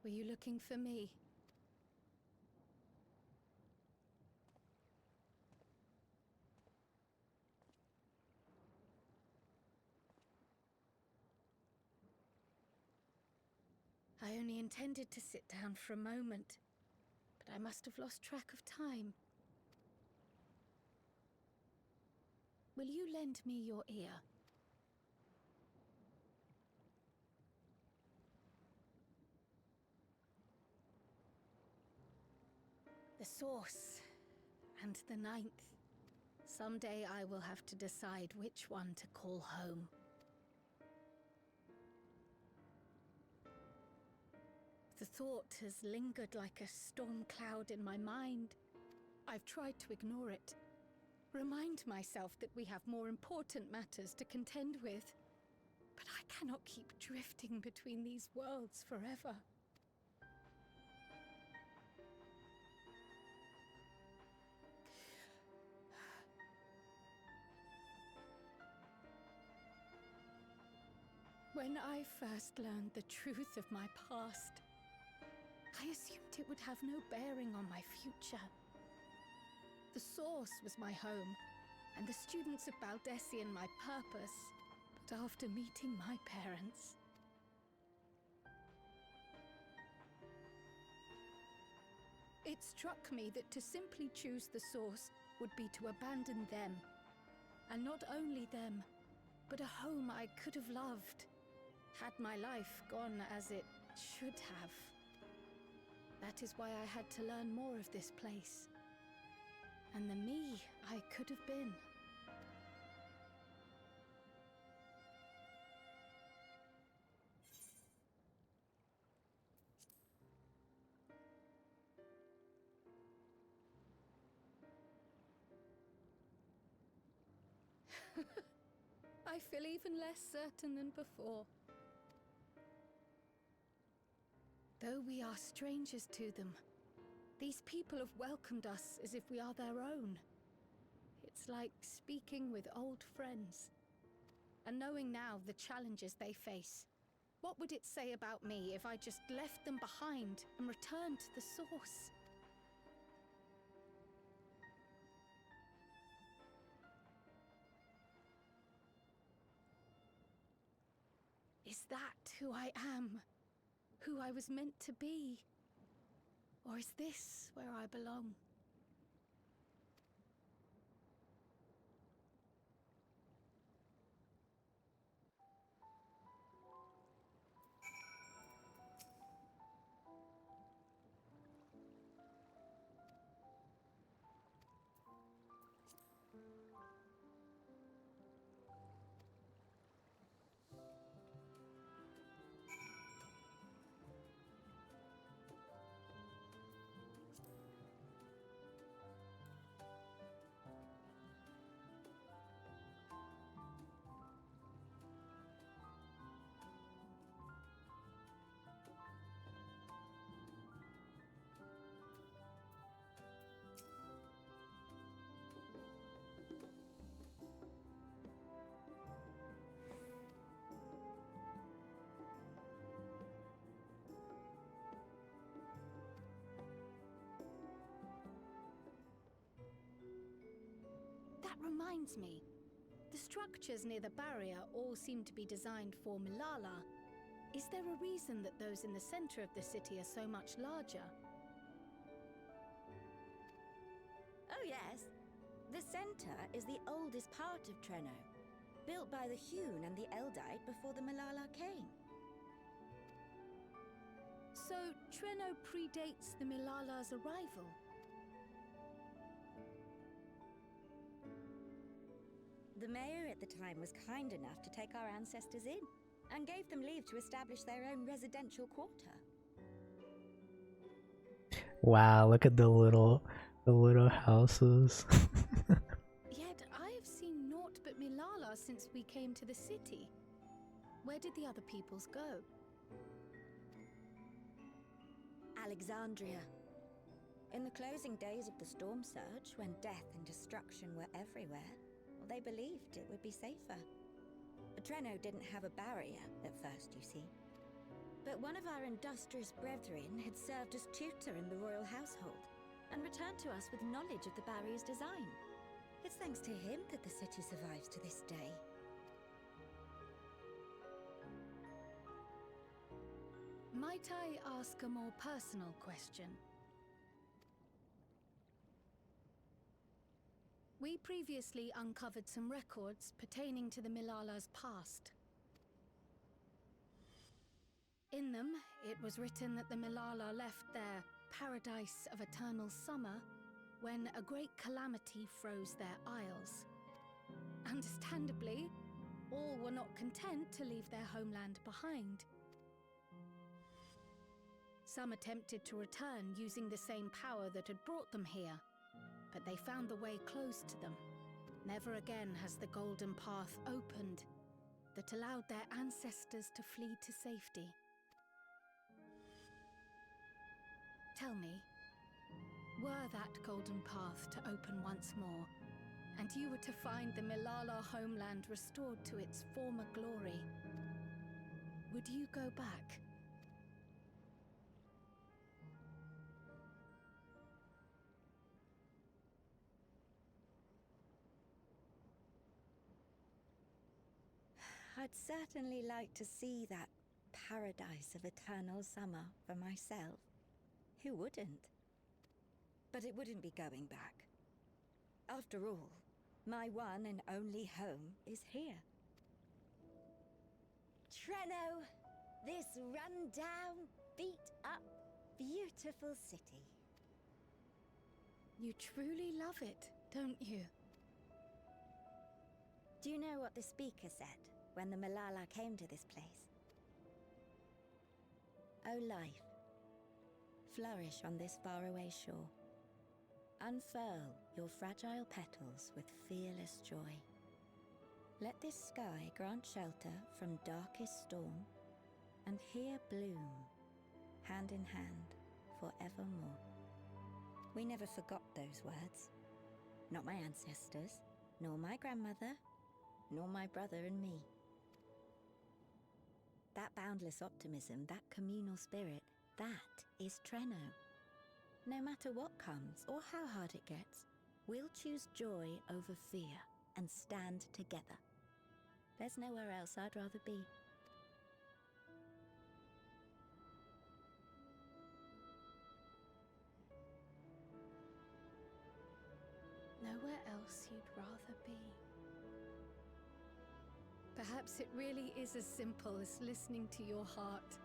Were you looking for me? I only intended to sit down for a moment, but I must have lost track of time. Will you lend me your ear? The source, and the ninth. Someday I will have to decide which one to call home. The thought has lingered like a storm cloud in my mind. I've tried to ignore it, remind myself that we have more important matters to contend with. But I cannot keep drifting between these worlds forever. When I first learned the truth of my past, I assumed it would have no bearing on my future. The source was my home, and the students of Baldessian my purpose. But after meeting my parents, it struck me that to simply choose the source would be to abandon them. And not only them, but a home I could have loved, had my life gone as it should have. That is why I had to learn more of this place, and the me I could have been. I feel even less certain than before. Though we are strangers to them, these people have welcomed us as if we are their own. It's like speaking with old friends. And knowing now the challenges they face, what would it say about me if I just left them behind and returned to the source? Is that who I am? Who I was meant to be? Or is this where I belong? That reminds me. The structures near the barrier all seem to be designed for Milala. Is there a reason that those in the center of the city are so much larger? Oh yes. The center is the oldest part of Treno, built by the Hewn and the Eldite before the Milala came. So Treno predates the Milala's arrival? The mayor at the time was kind enough to take our ancestors in, and gave them leave to establish their own residential quarter. Wow, look at the little houses. Yet I have seen naught but Milala since we came to the city. Where did the other peoples go? Alexandria. In the closing days of the Storm Surge, when death and destruction were everywhere, they believed it would be safer. Treno didn't have a barrier at first, you see. But one of our industrious brethren had served as tutor in the royal household and returned to us with knowledge of the barrier's design. It's thanks to him that the city survives to this day. Might I ask a more personal question? We previously uncovered some records pertaining to the Milala's past. In them, it was written that the Milala left their paradise of eternal summer when a great calamity froze their isles. Understandably, all were not content to leave their homeland behind. Some attempted to return using the same power that had brought them here, but they found the way closed to them. Never again has the golden path opened that allowed their ancestors to flee to safety. Tell me, were that golden path to open once more, and you were to find the Milala homeland restored to its former glory, would you go back? I'd certainly like to see that paradise of eternal summer for myself. Who wouldn't? But it wouldn't be going back. After all, my one and only home is here. Treno, this run-down, beat-up, beautiful city. You truly love it, don't you? Do you know what the speaker said when the Milala came to this place? O life, flourish on this faraway shore. Unfurl your fragile petals with fearless joy. Let this sky grant shelter from darkest storm, and here bloom, hand in hand, forevermore. We never forgot those words. Not my ancestors, nor my grandmother, nor my brother and me. That boundless optimism, that communal spirit, that is Treno. No matter what comes or how hard it gets, we'll choose joy over fear and stand together. There's nowhere else I'd rather be. Nowhere else you'd rather be. Perhaps it really is as simple as listening to your heart.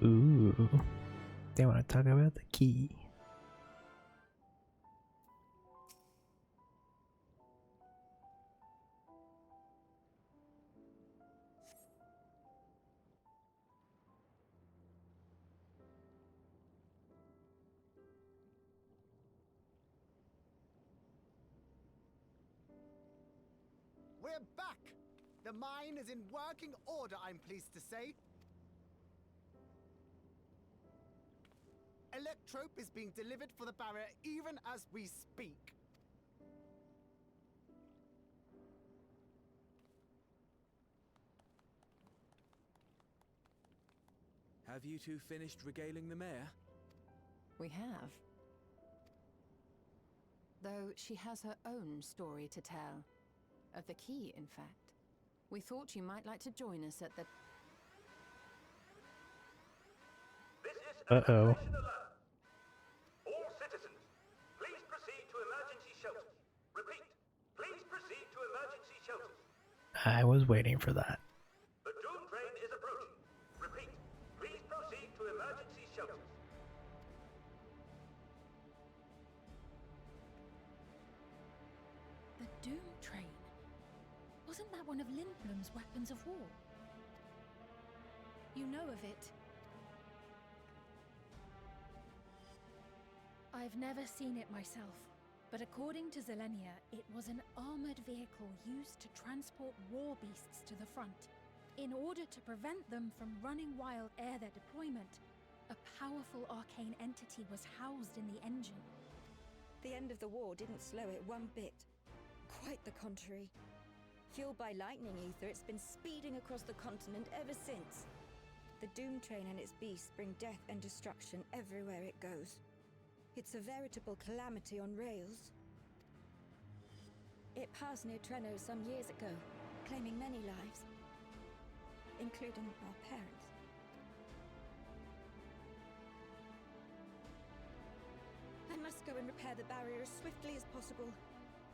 Ooh, they want to talk about the key. We're back! The mine is in working order, I'm pleased to say. Electrope is being delivered for the barrier even as we speak. Have you two finished regaling the mayor? We have. though she has her own story to tell. Of the key, in fact. We thought you might like to join us at the... This is Uh-oh. evacuation alert. All citizens, please proceed to emergency shelters. Repeat, please proceed to emergency shelters. I was waiting for that. The Dawntrail is approaching. Repeat, please proceed to emergency shelters. The Dawntrail. Wasn't that one of Lindblom's weapons of war? You know of it. I've never seen it myself, but according to Zelenia, it was an armored vehicle used to transport war beasts to the front. In order to prevent them from running wild ere their deployment, a powerful arcane entity was housed in the engine. The end of the war didn't slow it one bit. Quite the contrary. Fueled by lightning ether, it's been speeding across the continent ever since. The Dawntrail and its beasts bring death and destruction everywhere it goes. It's a veritable calamity on rails. It passed near Treno some years ago, claiming many lives, including our parents. I must go and repair the barrier as swiftly as possible.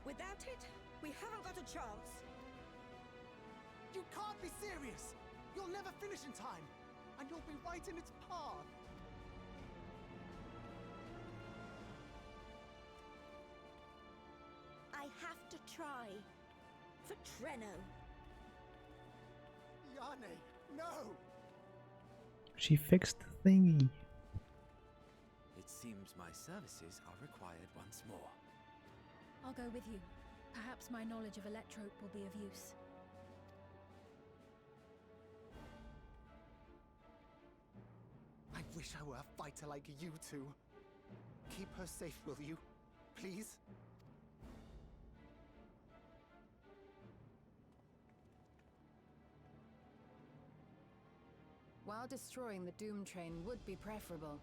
Without it, we haven't got a chance. You can't be serious! You'll never finish in time, and you'll be right in its path. I have to try. For Treno. Yane, no! She fixed the thingy. It seems my services are required once more. I'll go with you. Perhaps my knowledge of Electrope will be of use. I wish I were a fighter like you two. Keep her safe, will you? Please? While destroying the Dawntrail would be preferable,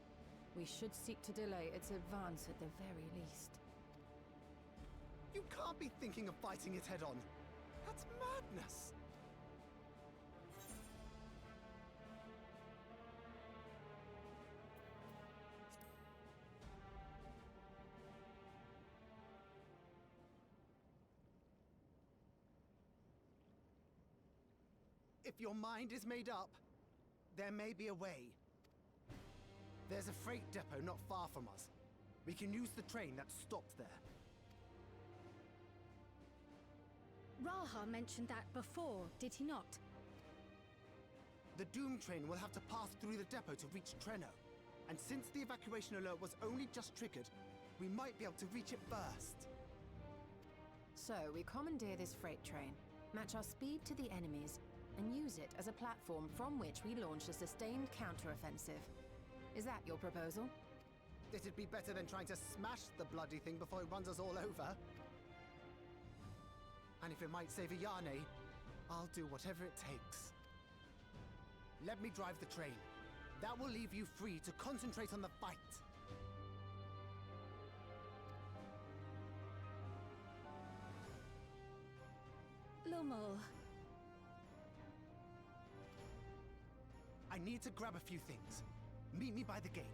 we should seek to delay its advance at the very least. You can't be thinking of fighting it head-on. That's madness! If your mind is made up, there may be a way. There's a freight depot not far from us. We can use the train that's stopped there. Raha mentioned that before, did he not? The Dawntrail will have to pass through the depot to reach Treno. And since the evacuation alert was only just triggered, we might be able to reach it first. So, we commandeer this freight train, match our speed to the enemy's, and use it as a platform from which we launch a sustained counter-offensive. Is that your proposal? It'd be better than trying to smash the bloody thing before it runs us all over. And if it might save Yane, I'll do whatever it takes. Let me drive the train. That will leave you free to concentrate on the fight. Lomo. I need to grab a few things. Meet me by the gate.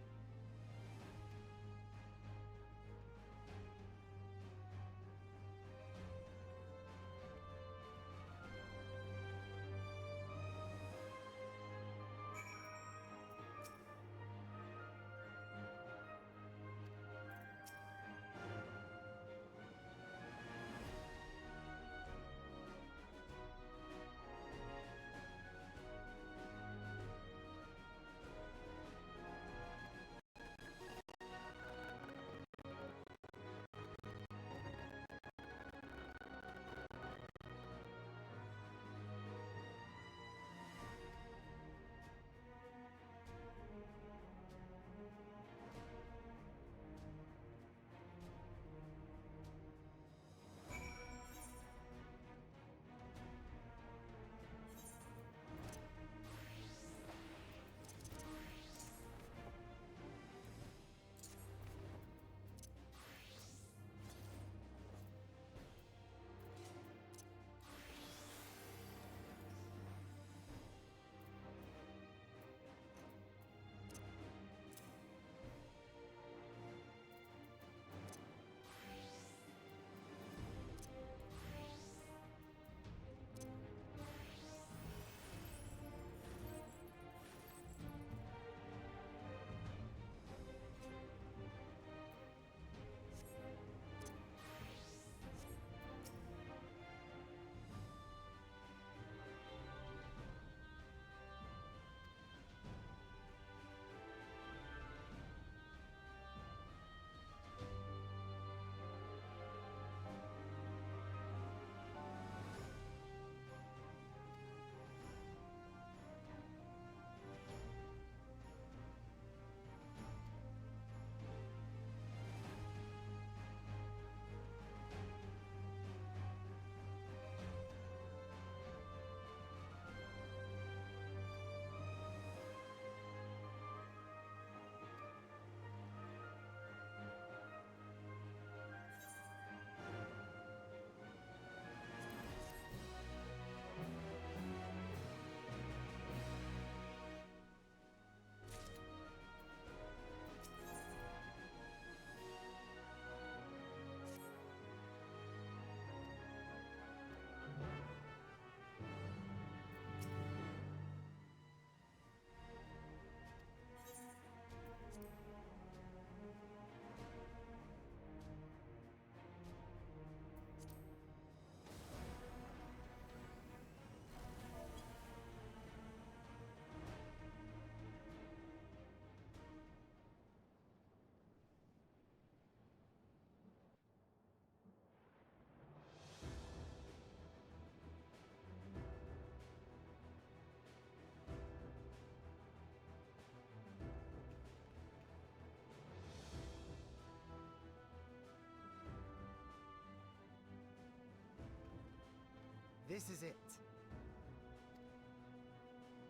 This is it.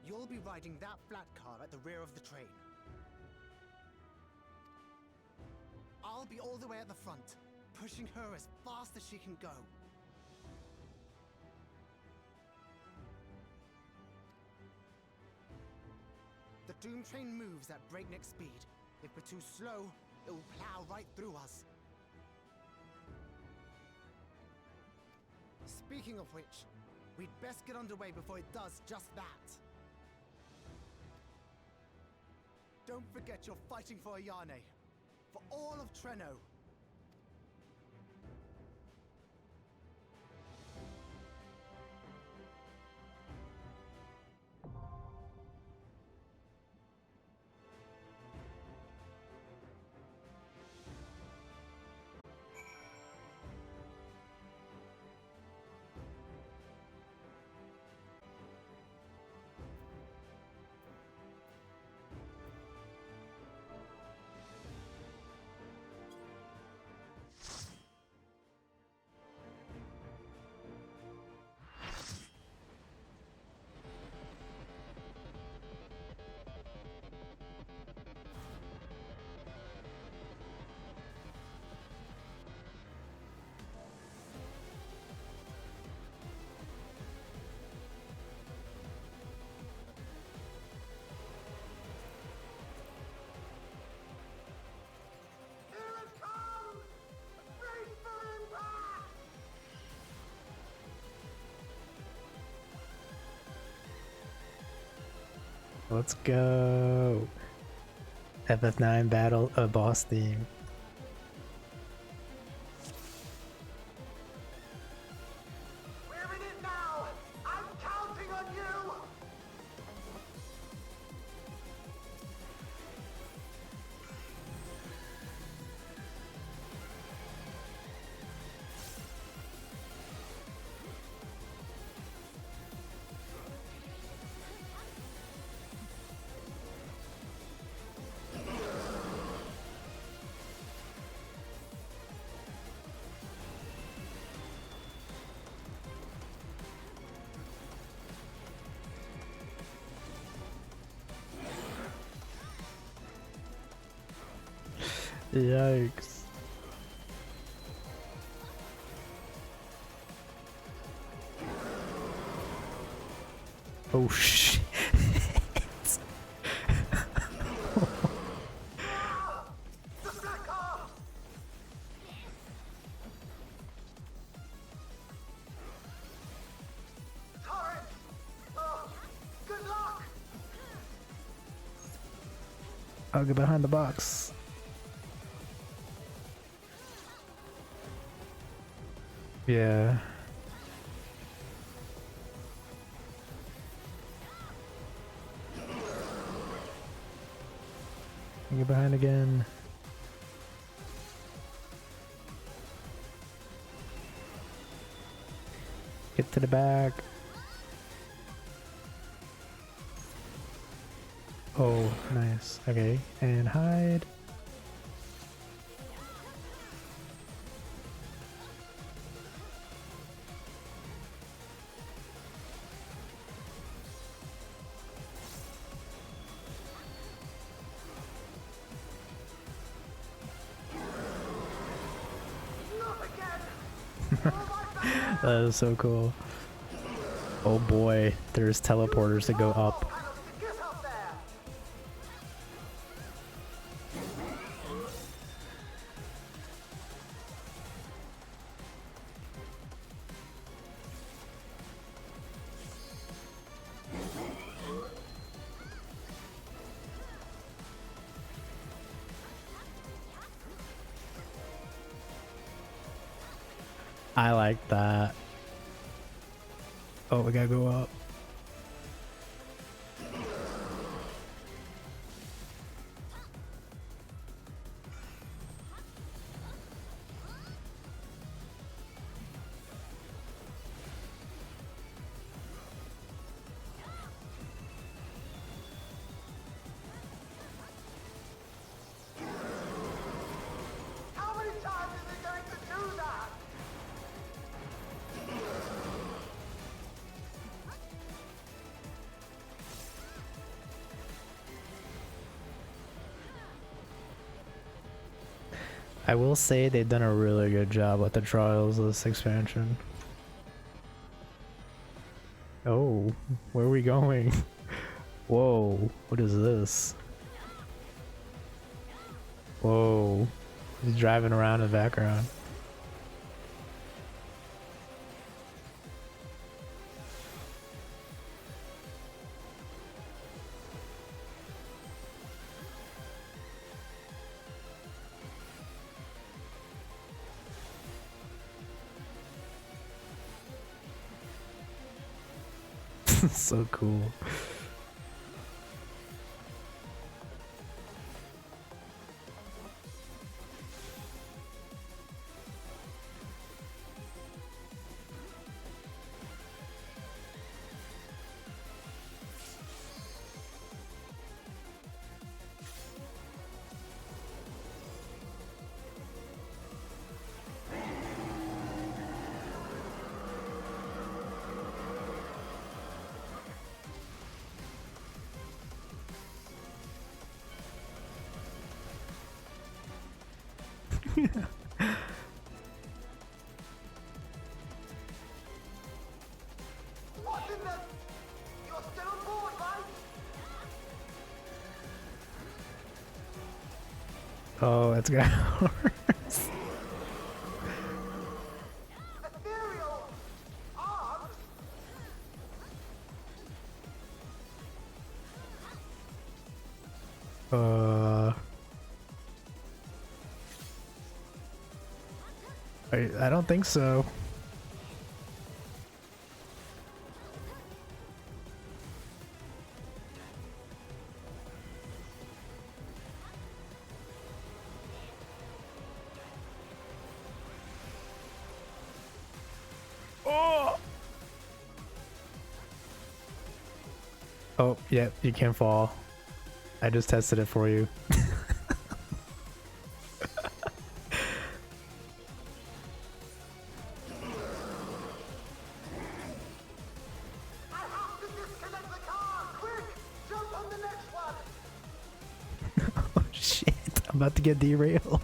You'll be riding that flat car at the rear of the train. I'll be all the way at the front, pushing her as fast as she can go. The Doom train moves at breakneck speed. If we're too slow, it will plow right through us. Speaking of which, we'd best get underway before it does just that. Don't forget you're fighting for Ayane. For all of Treno. Let's go. FF9 battle a boss theme. We're in it now! I'm counting on you! Yikes. Oh shit. I'll get behind the box. Yeah. Get behind again. Get to the back. Oh, nice. Okay, and hide. That is so cool. Oh boy, there's teleporters to go up. I like that. Oh, we gotta go up. How many times is he going to do that? I will say they've done a really good job with the trials of this expansion. Oh, where are we going? Whoa, what is this? Whoa, he's driving around in the background. So cool. What in the... You're still on board, right? Oh, it's got horse. Ethereal arms? I don't think so. Oh, yeah, you can't fall. I just tested it for you. I have to disconnect the car! Quick! Jump on the next one! Oh shit, I'm about to get derailed.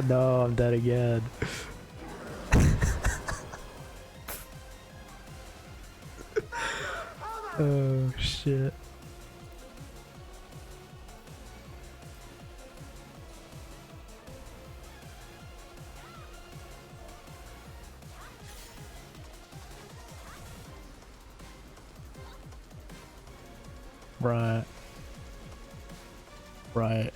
No, I'm dead again. Oh shit. Right. Right.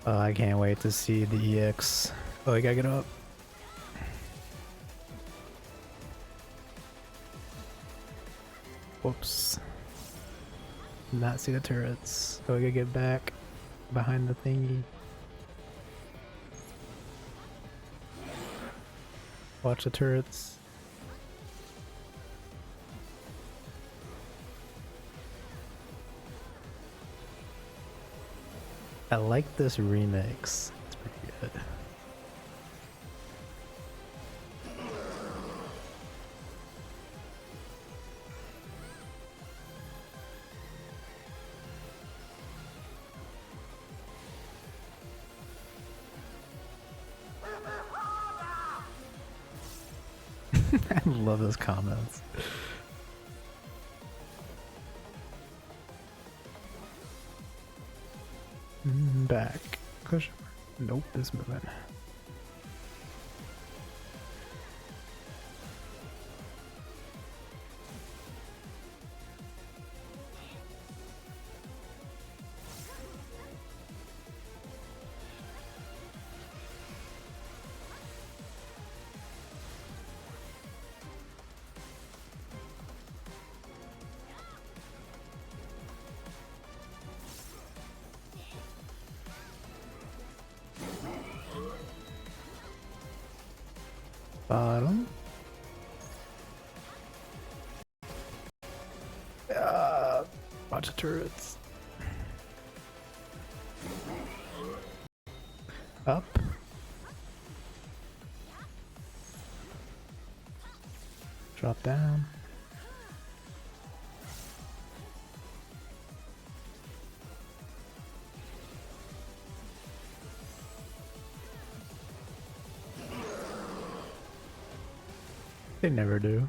Oh, I can't wait to see the EX. Oh, I gotta get up. Whoops. Not see the turrets. Oh, I gotta get back behind the thingy. Watch the turrets. I like this remix. It's pretty good. I love those comments. Back. Question mark. Nope, it's moving. Bottom. Bunch of turrets. Up. Drop down. They never do.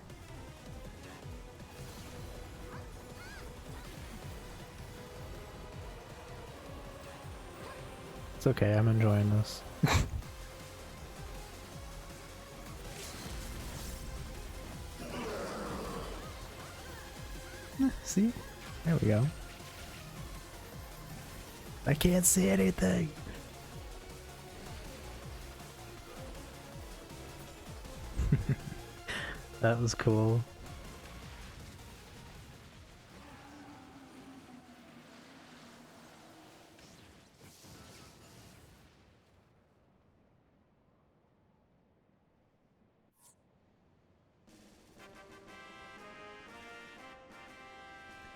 It's okay, I'm enjoying this. See? There we go. I can't see anything. That was cool.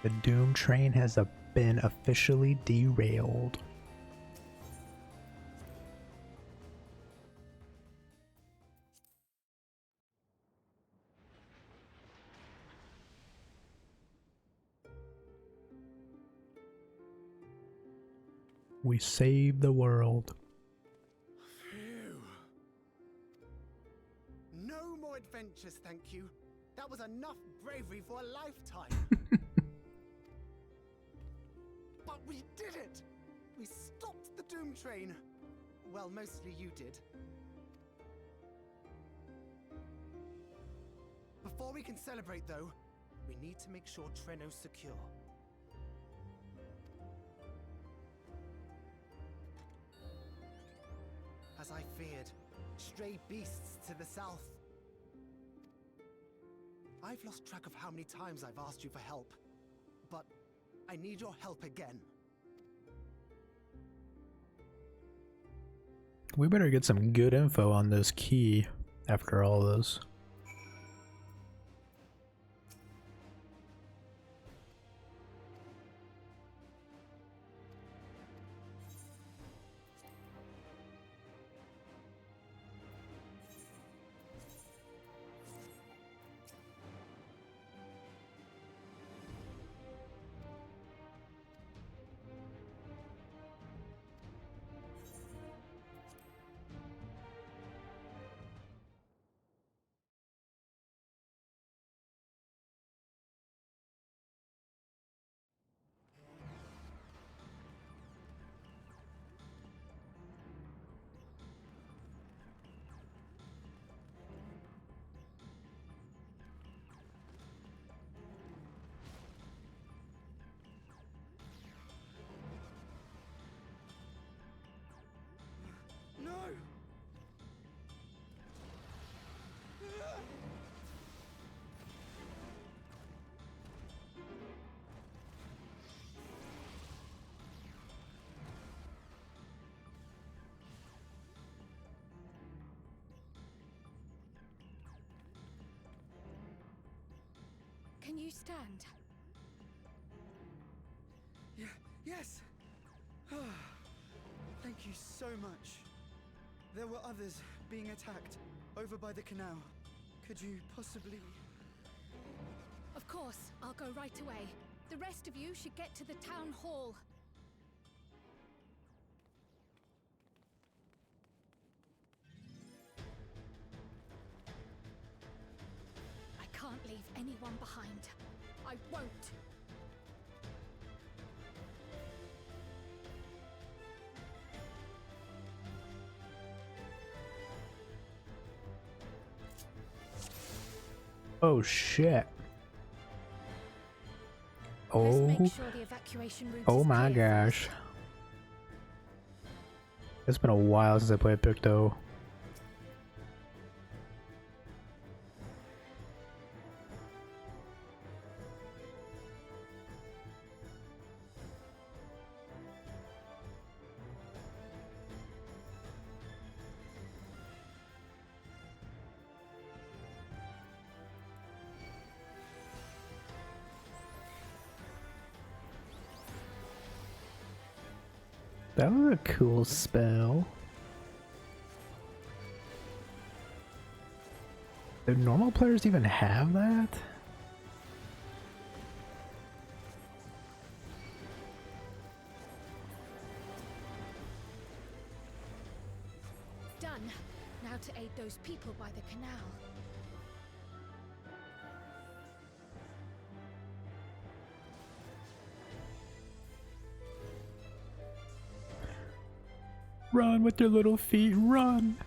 The Doom train has been officially derailed. We saved the world. Phew. No more adventures, thank you. That was enough bravery for a lifetime. But we did it! We stopped the Doom train. Well, mostly you did. Before we can celebrate, though, we need to make sure Treno's secure. As I feared, stray beasts to the south. I've lost track of how many times I've asked you for help, but I need your help again. We better get some good info on this key after all this. No! Can you stand? Yes! Thank you so much. There were others being attacked over by the canal. Could you possibly... Of course, I'll go right away. The rest of you should get to the town hall. I can't leave anyone behind. I won't. Oh shit. Let's Oh. make sure the evacuation route Oh is my clear gosh. It's been a while since I played Picto. That was a cool spell. Do normal players even have that? Done. Now to aid those people by the canal. Run with your little feet, run!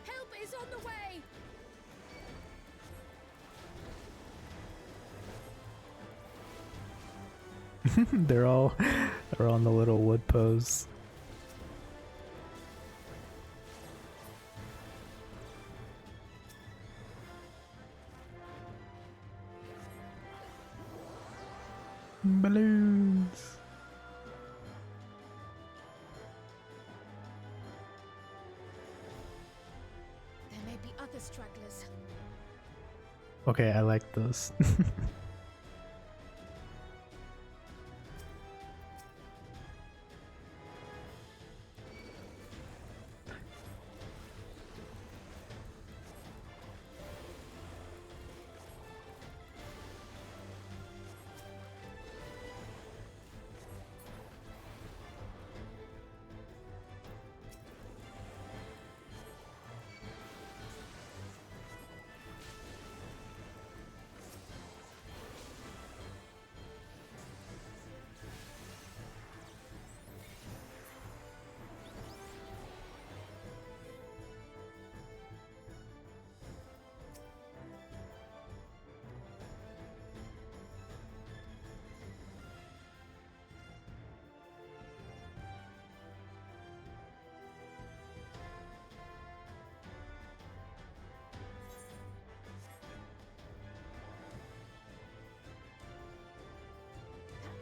Help is on the way! They're on the little wood posts. Balloons. There may be other stragglers. Okay, I like this.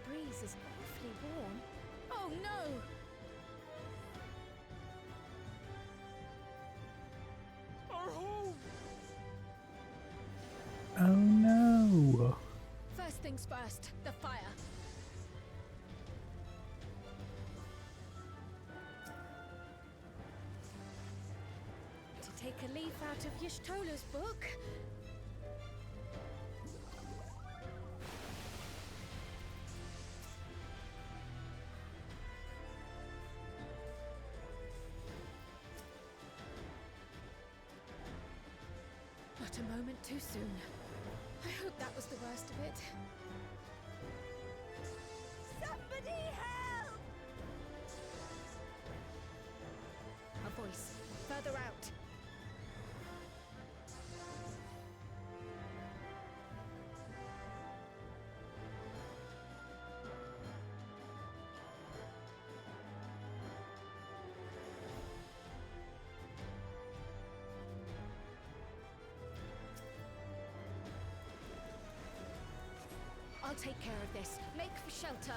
Breeze is awfully warm. Oh no! Our home! Oh no! First things first, the fire. To take a leaf out of Y'shtola's book. Not a moment too soon. I hope that was the worst of it. Somebody help! A voice, further out. I'll take care of this. Make for shelter.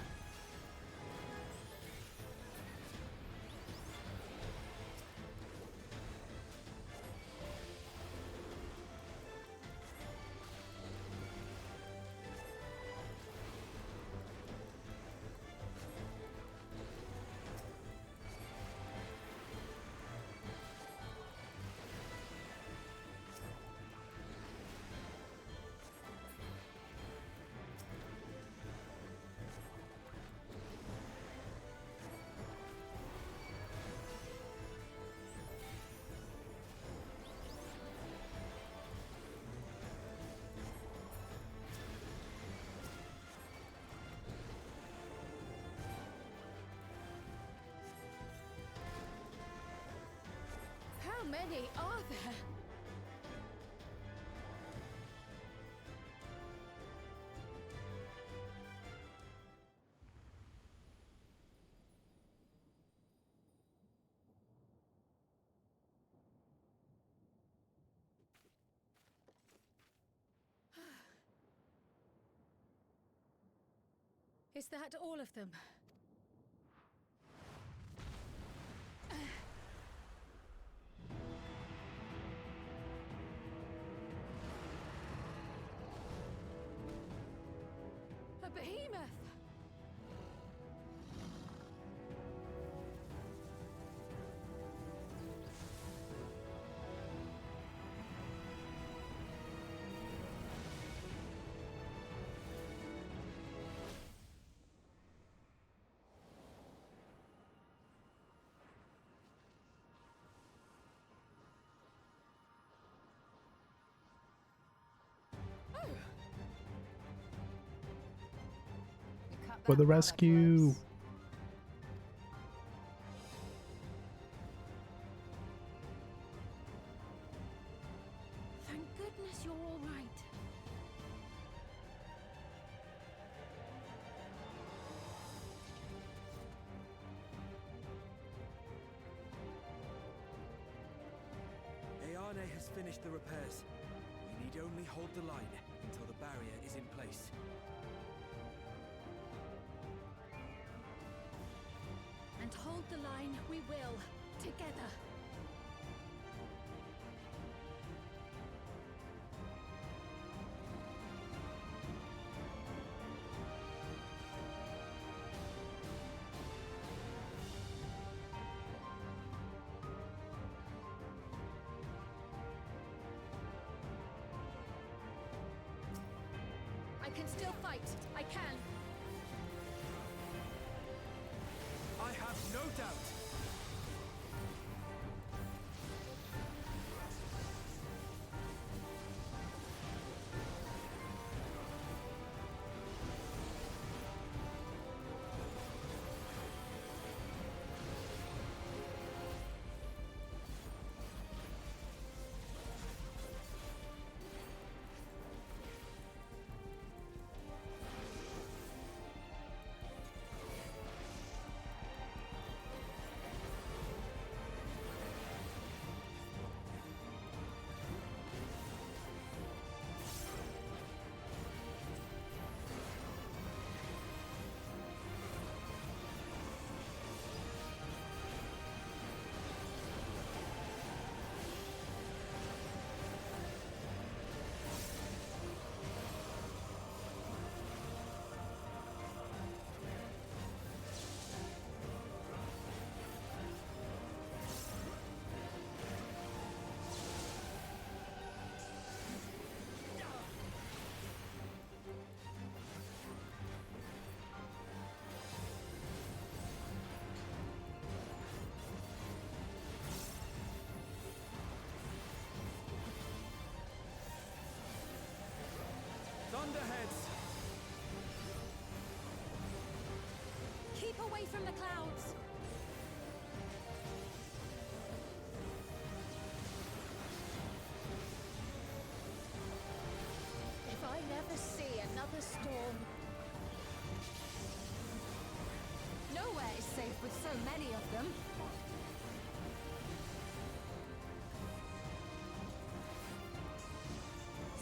How many are there? Is that all of them? For the rescue! Thank goodness you're all right. Ayane has finished the repairs. We need only hold the line until the barrier is in place. And hold the line we will, together. I can still fight. I can. I have no doubt. Thunderheads! Keep away from the clouds. If I never see another storm... Nowhere is safe with so many of them.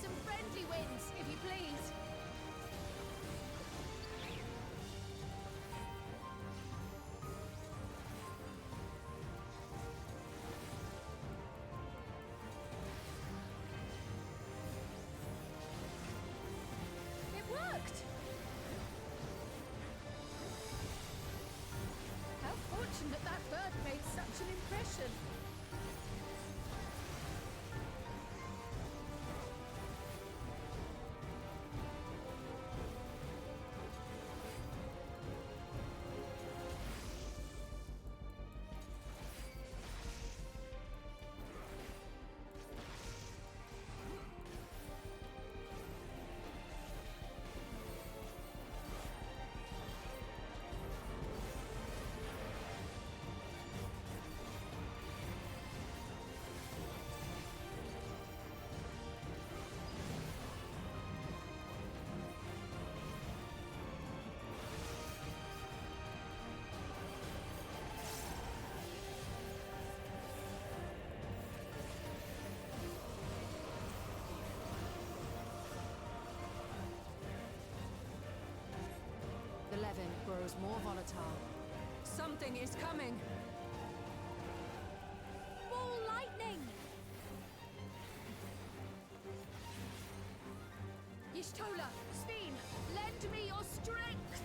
Some friendly winds, if you please. It worked! How fortunate that bird made such an impression. The Levin grows more volatile. Something is coming! Ball lightning! Y'shtola, Steen, lend me your strength!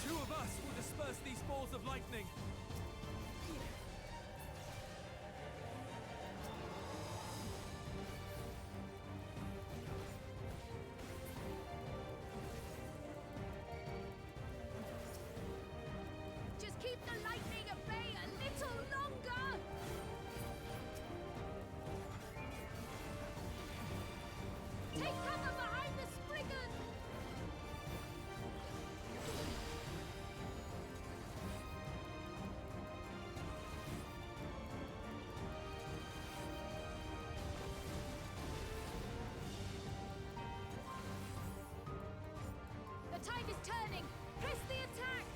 Two of us will disperse these balls of lightning. Just keep the lightning at bay a little longer! Take cover behind the Spriggan! tide is turning! Press the attack!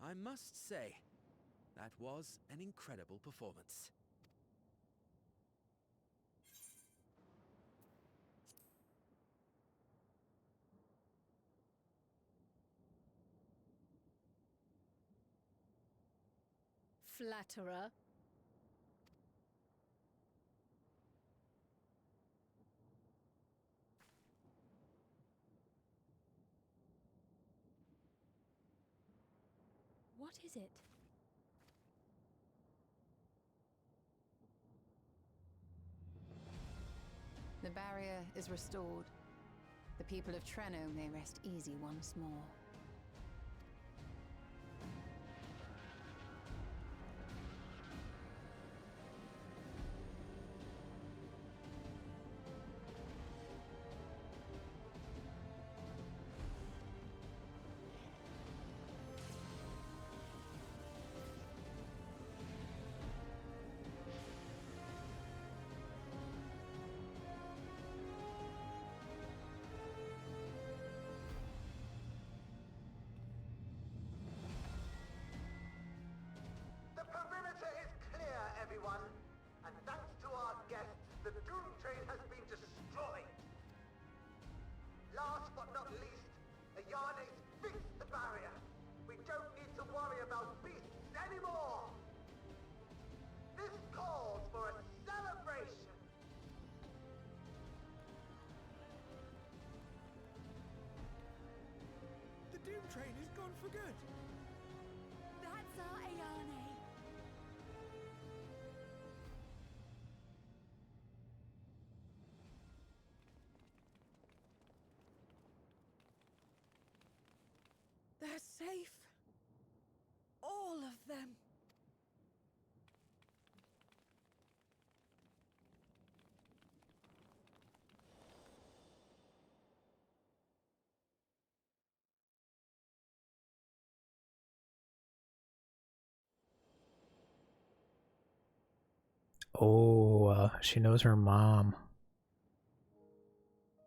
I must say, that was an incredible performance. Flatterer. What is it? The barrier is restored. The people of Treno may rest easy once more. The perimeter is clear, everyone. And thanks to our guests, the Dawntrail has been destroyed. Last but not least, Ayane's fixed the barrier. We don't need to worry about beasts anymore. This calls for a celebration. The Doom Train is gone for good. That's our Ayane. They're safe. All of them. Oh, she knows her mom.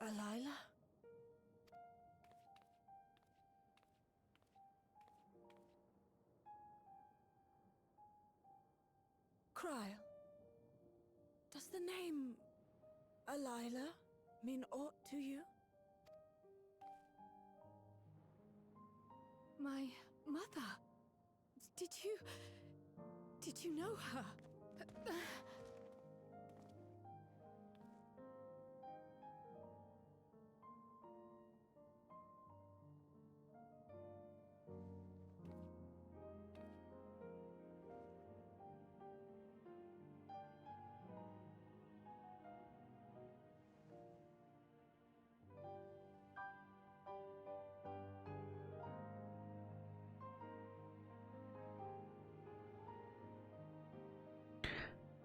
Alila? Cryle. Does the name Alila mean aught to you? My mother. Did you know her?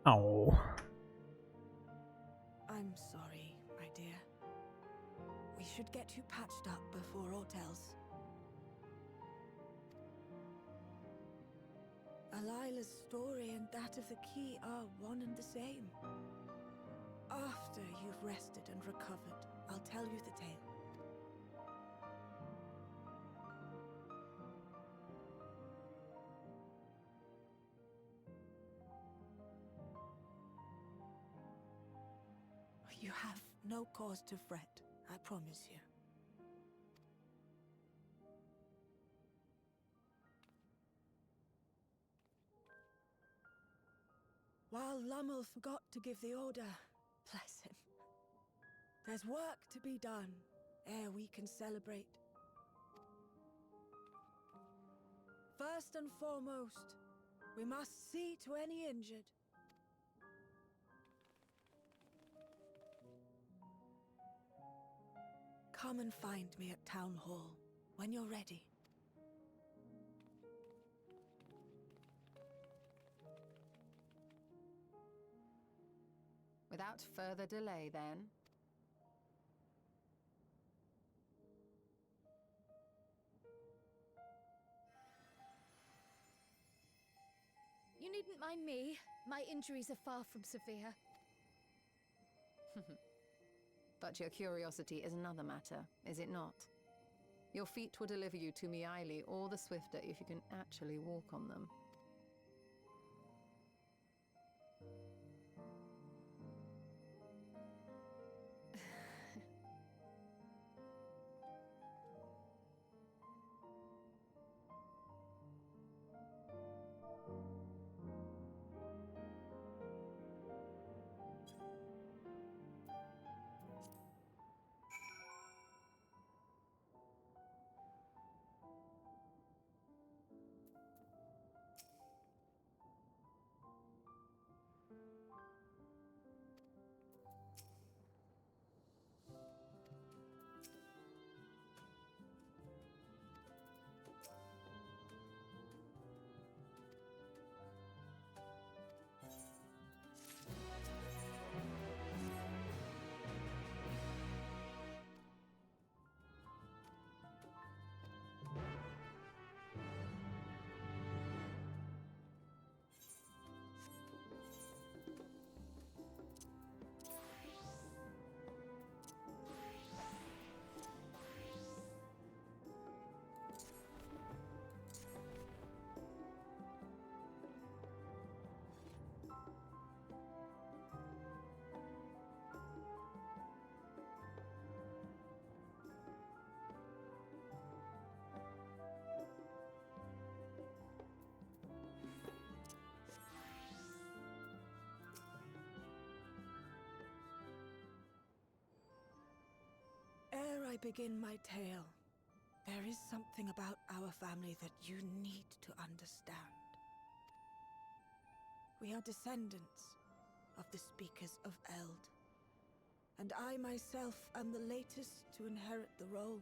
Oh. I'm sorry, my dear. We should get you patched up before aught else. Alila's story and that of the key are one and the same. After you've rested and recovered, I'll tell you the tale. You have no cause to fret, I promise you. While Lummel forgot to give the order, bless him. There's work to be done ere we can celebrate. First and foremost, we must see to any injured. Come and find me at Town Hall when you're ready. Without further delay, then. You needn't mind me. My injuries are far from severe. But your curiosity is another matter, is it not? Your feet will deliver you to Miaili all the swifter if you can actually walk on them. Ere I begin my tale, there is something about our family that you need to understand. We are descendants of the Speakers of Eld, and I myself am the latest to inherit the role.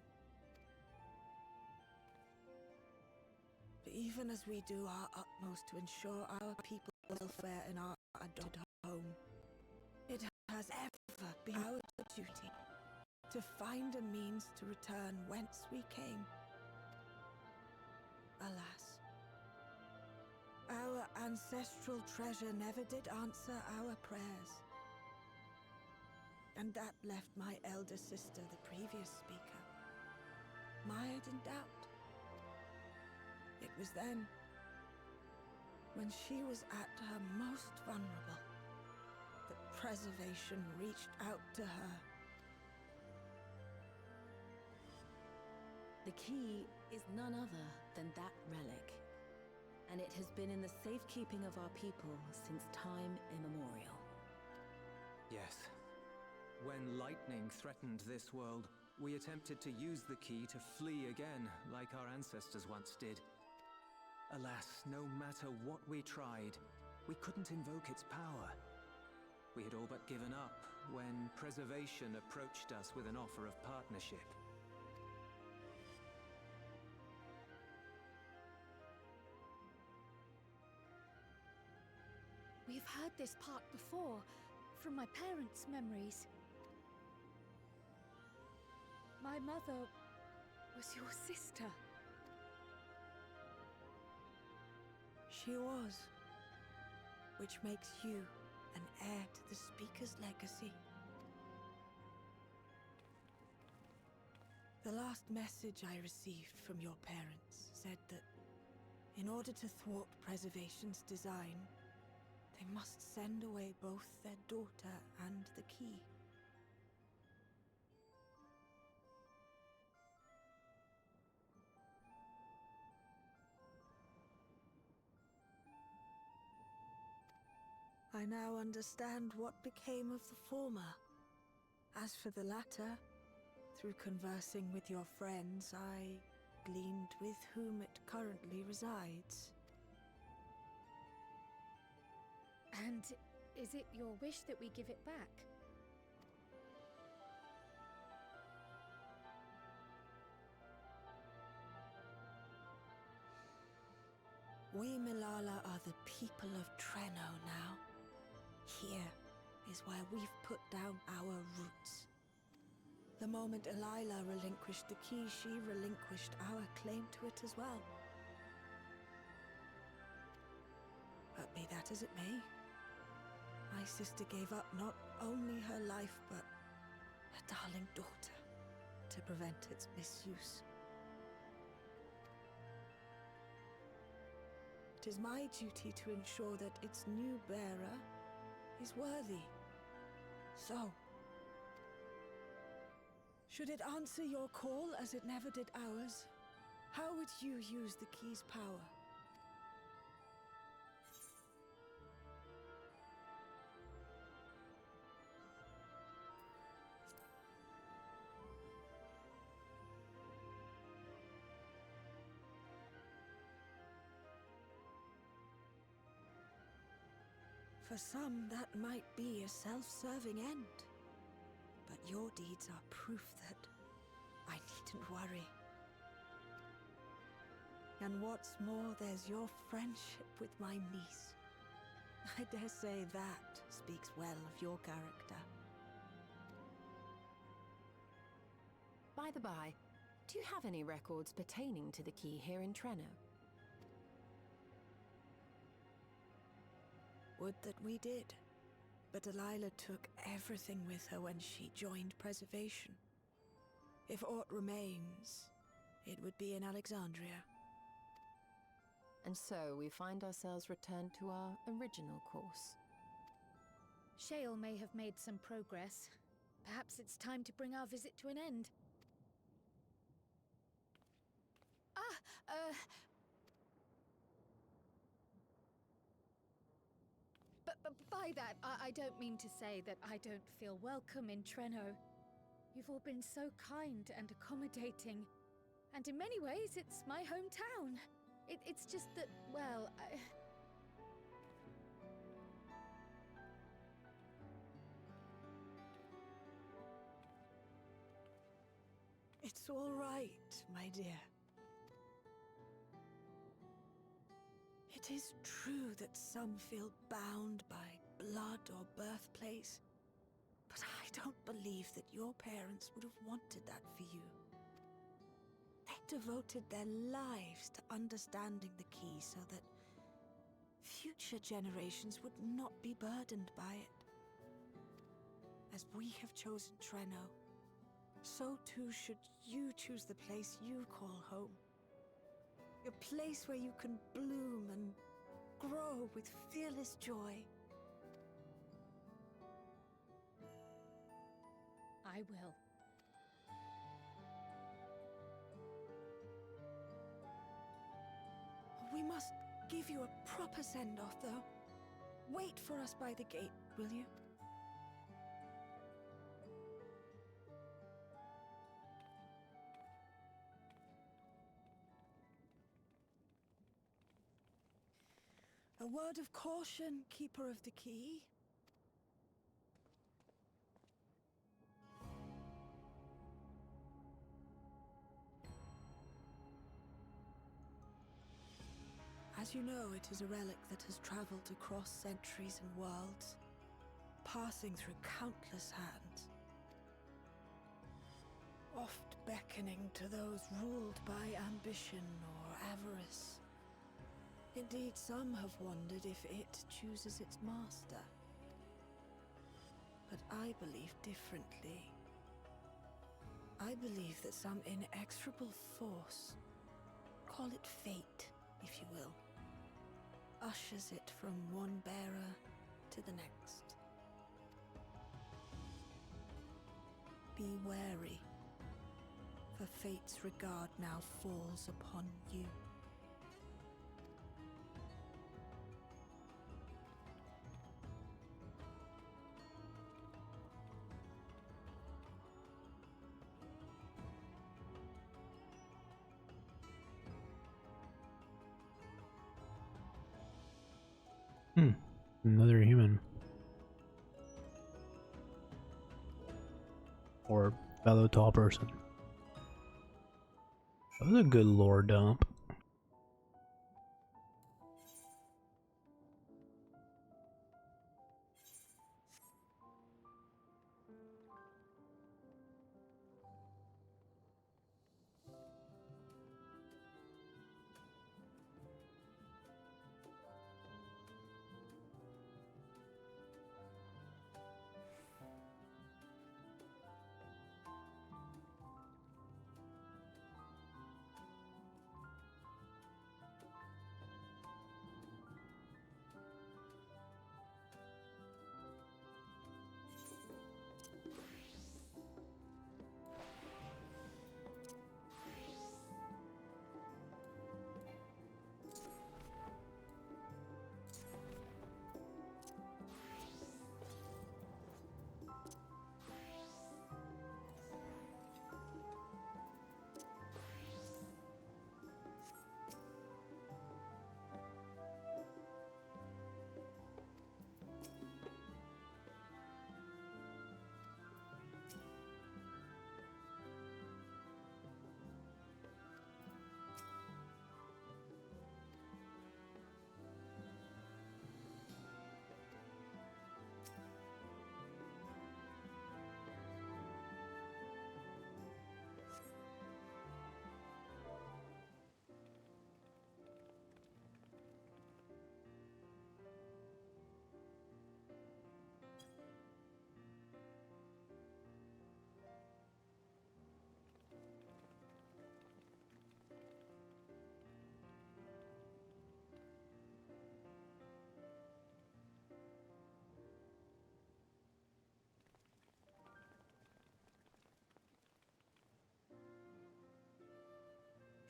But even as we do our utmost to ensure our people's welfare in our adopted home, it has ever been our duty to find a means to return whence we came. Alas, our ancestral treasure never did answer our prayers. And that left my elder sister, the previous speaker, mired in doubt. It was then, when she was at her most vulnerable, that preservation reached out to her. The key is none other than that relic, and it has been in the safekeeping of our people since time immemorial. Yes. When lightning threatened this world, we attempted to use the key to flee again, like our ancestors once did. Alas, no matter what we tried, we couldn't invoke its power. We had all but given up when Preservation approached us with an offer of partnership. We've heard this part before, from my parents' memories. My mother was your sister. She was, which makes you an heir to the Speaker's legacy. The last message I received from your parents said that in order to thwart Preservation's design, they must send away both their daughter and the key. I now understand what became of the former. As for the latter, through conversing with your friends, I gleaned with whom it currently resides. And is it your wish that we give it back? We Milala are the people of Treno now. Here is where we've put down our roots. The moment Elila relinquished the key, she relinquished our claim to it as well. But be that as it may, my sister gave up not only her life, but her darling daughter, to prevent its misuse. It is my duty to ensure that its new bearer is worthy. So, should it answer your call as it never did ours, how would you use the key's power? For some, that might be a self-serving end. But your deeds are proof that I needn't worry. And what's more, there's your friendship with my niece. I dare say that speaks well of your character. By the by, do you have any records pertaining to the key here in Treno? Would that we did. But Delilah took everything with her when she joined Preservation. If aught remains, it would be in Alexandria. And so we find ourselves returned to our original course. Shale may have made some progress. Perhaps it's time to bring our visit to an end. But by that, I don't mean to say that I don't feel welcome in Treno. You've all been so kind and accommodating. And in many ways, it's my hometown. It's just that, well, It's all right, my dear. It is true that some feel bound by blood or birthplace, but I don't believe that your parents would have wanted that for you. They devoted their lives to understanding the key so that future generations would not be burdened by it. As we have chosen Treno, so too should you choose the place you call home. A place where you can bloom and grow with fearless joy. I will. We must give you a proper send-off, though. Wait for us by the gate, will you? A word of caution, Keeper of the Key. As you know, it is a relic that has traveled across centuries and worlds, passing through countless hands, oft beckoning to those ruled by ambition or avarice. Indeed, some have wondered if it chooses its master. But I believe differently. I believe that some inexorable force, call it fate, if you will, ushers it from one bearer to the next. Be wary, for fate's regard now falls upon you. Another human. Or fellow tall person. That was a good lore dump.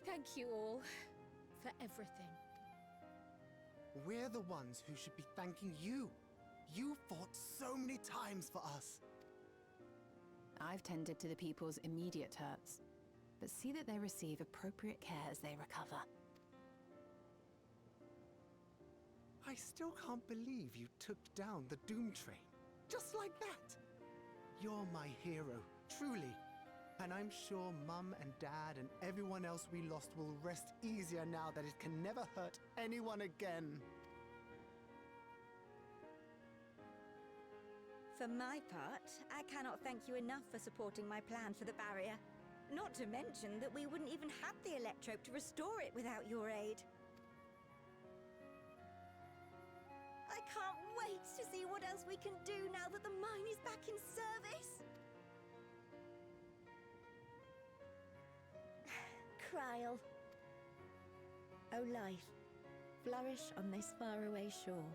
Thank you all for everything. We're the ones who should be thanking you. You fought so many times for us. I've tended to the people's immediate hurts, but see that they receive appropriate care as they recover. I still can't believe you took down the Dawntrail. Just like that. You're my hero, truly. And I'm sure Mum and Dad and everyone else we lost will rest easier now that it can never hurt anyone again. For my part, I cannot thank you enough for supporting my plan for the barrier. Not to mention that we wouldn't even have the electrope to restore it without your aid. I can't wait to see what else we can do now that the mine is back in service. Kryl. O life, flourish on this faraway shore.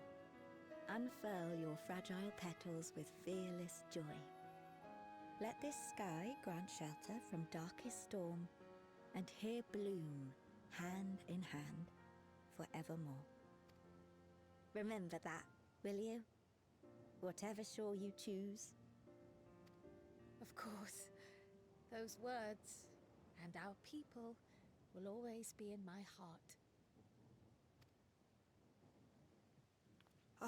Unfurl your fragile petals with fearless joy. Let this sky grant shelter from darkest storm, and here bloom, hand in hand, forevermore. Remember that, will you? Whatever shore you choose. Of course, those words and our people will always be in my heart.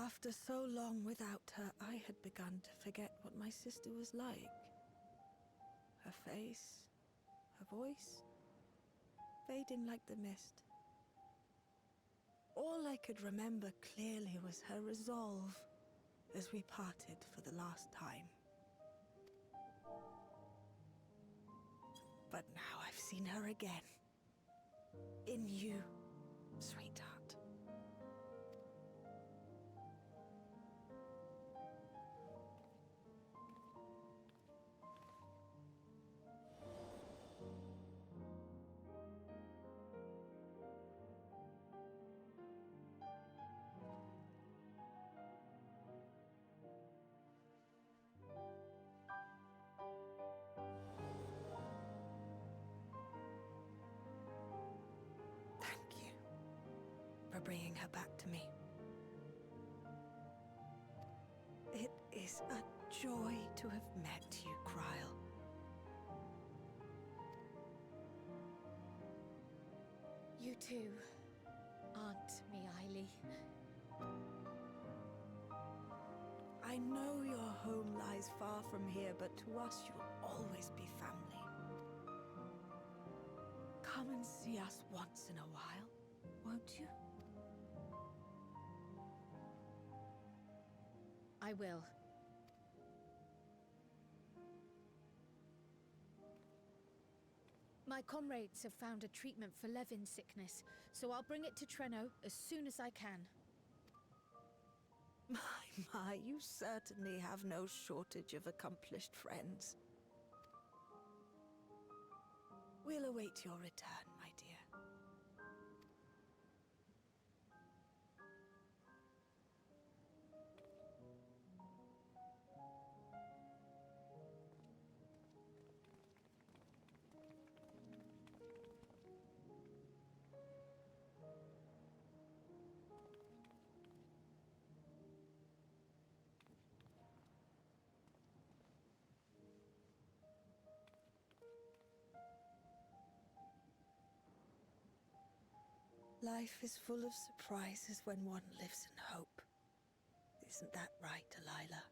After so long without her, I had begun to forget what my sister was like. Her face, her voice, fading like the mist. All I could remember clearly was her resolve as we parted for the last time. But now I've seen her again. In you, sweetheart. For bringing her back to me. It is a joy to have met you, Kryl. You too, Aunt Mealy. I know your home lies far from here, but to us you'll always be family. Come and see us once in a while, won't you? I will. My comrades have found a treatment for Levin's sickness, so I'll bring it to Treno as soon as I can. My, you certainly have no shortage of accomplished friends. We'll await your return, my dear. Life is full of surprises when one lives in hope. Isn't that right, Delilah?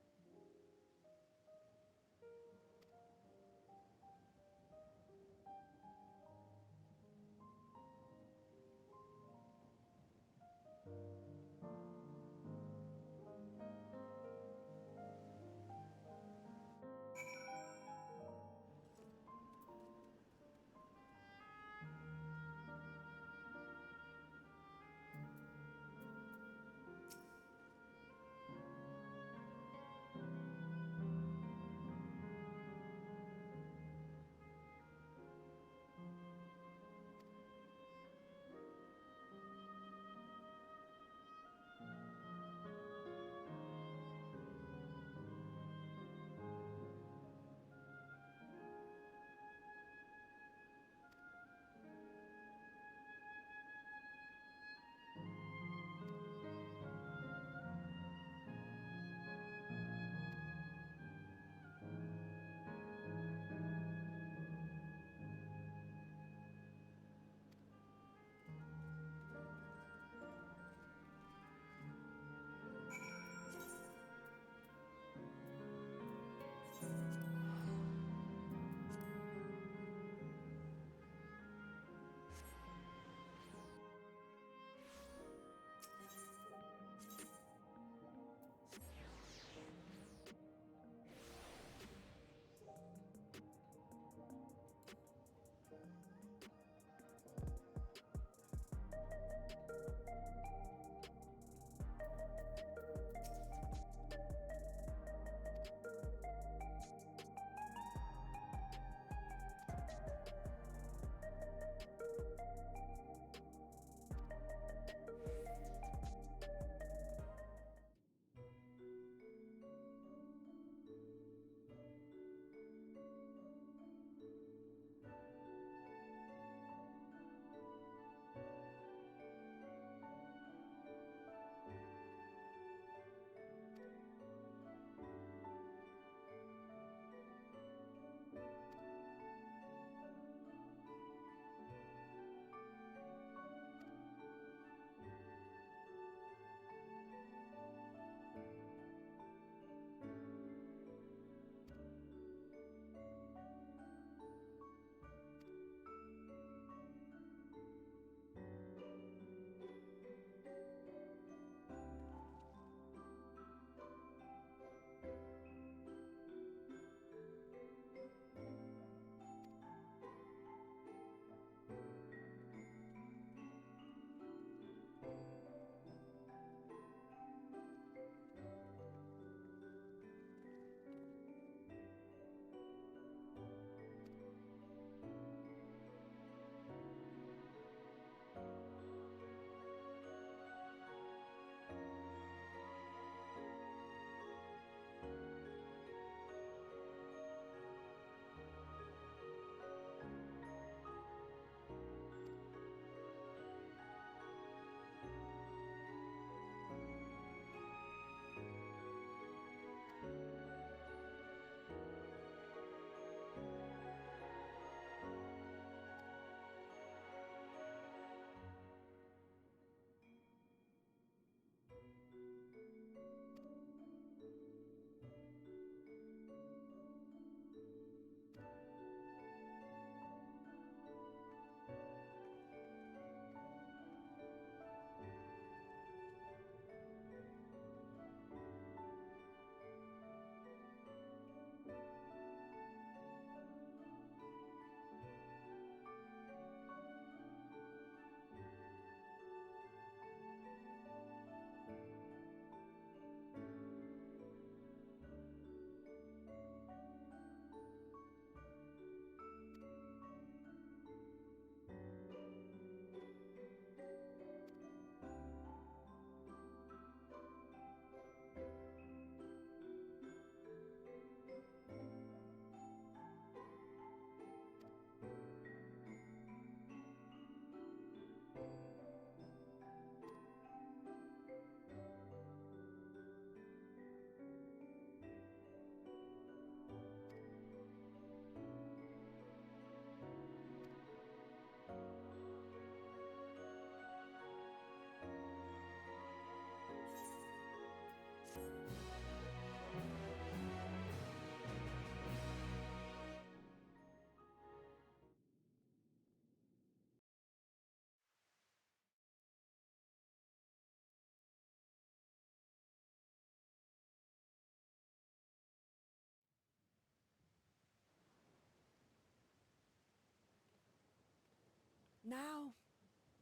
now,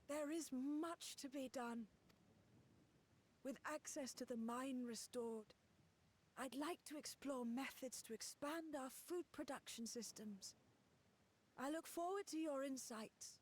there is much to be done. With access to the mine restored, I'd like to explore methods to expand our food production systems. I look forward to your insights.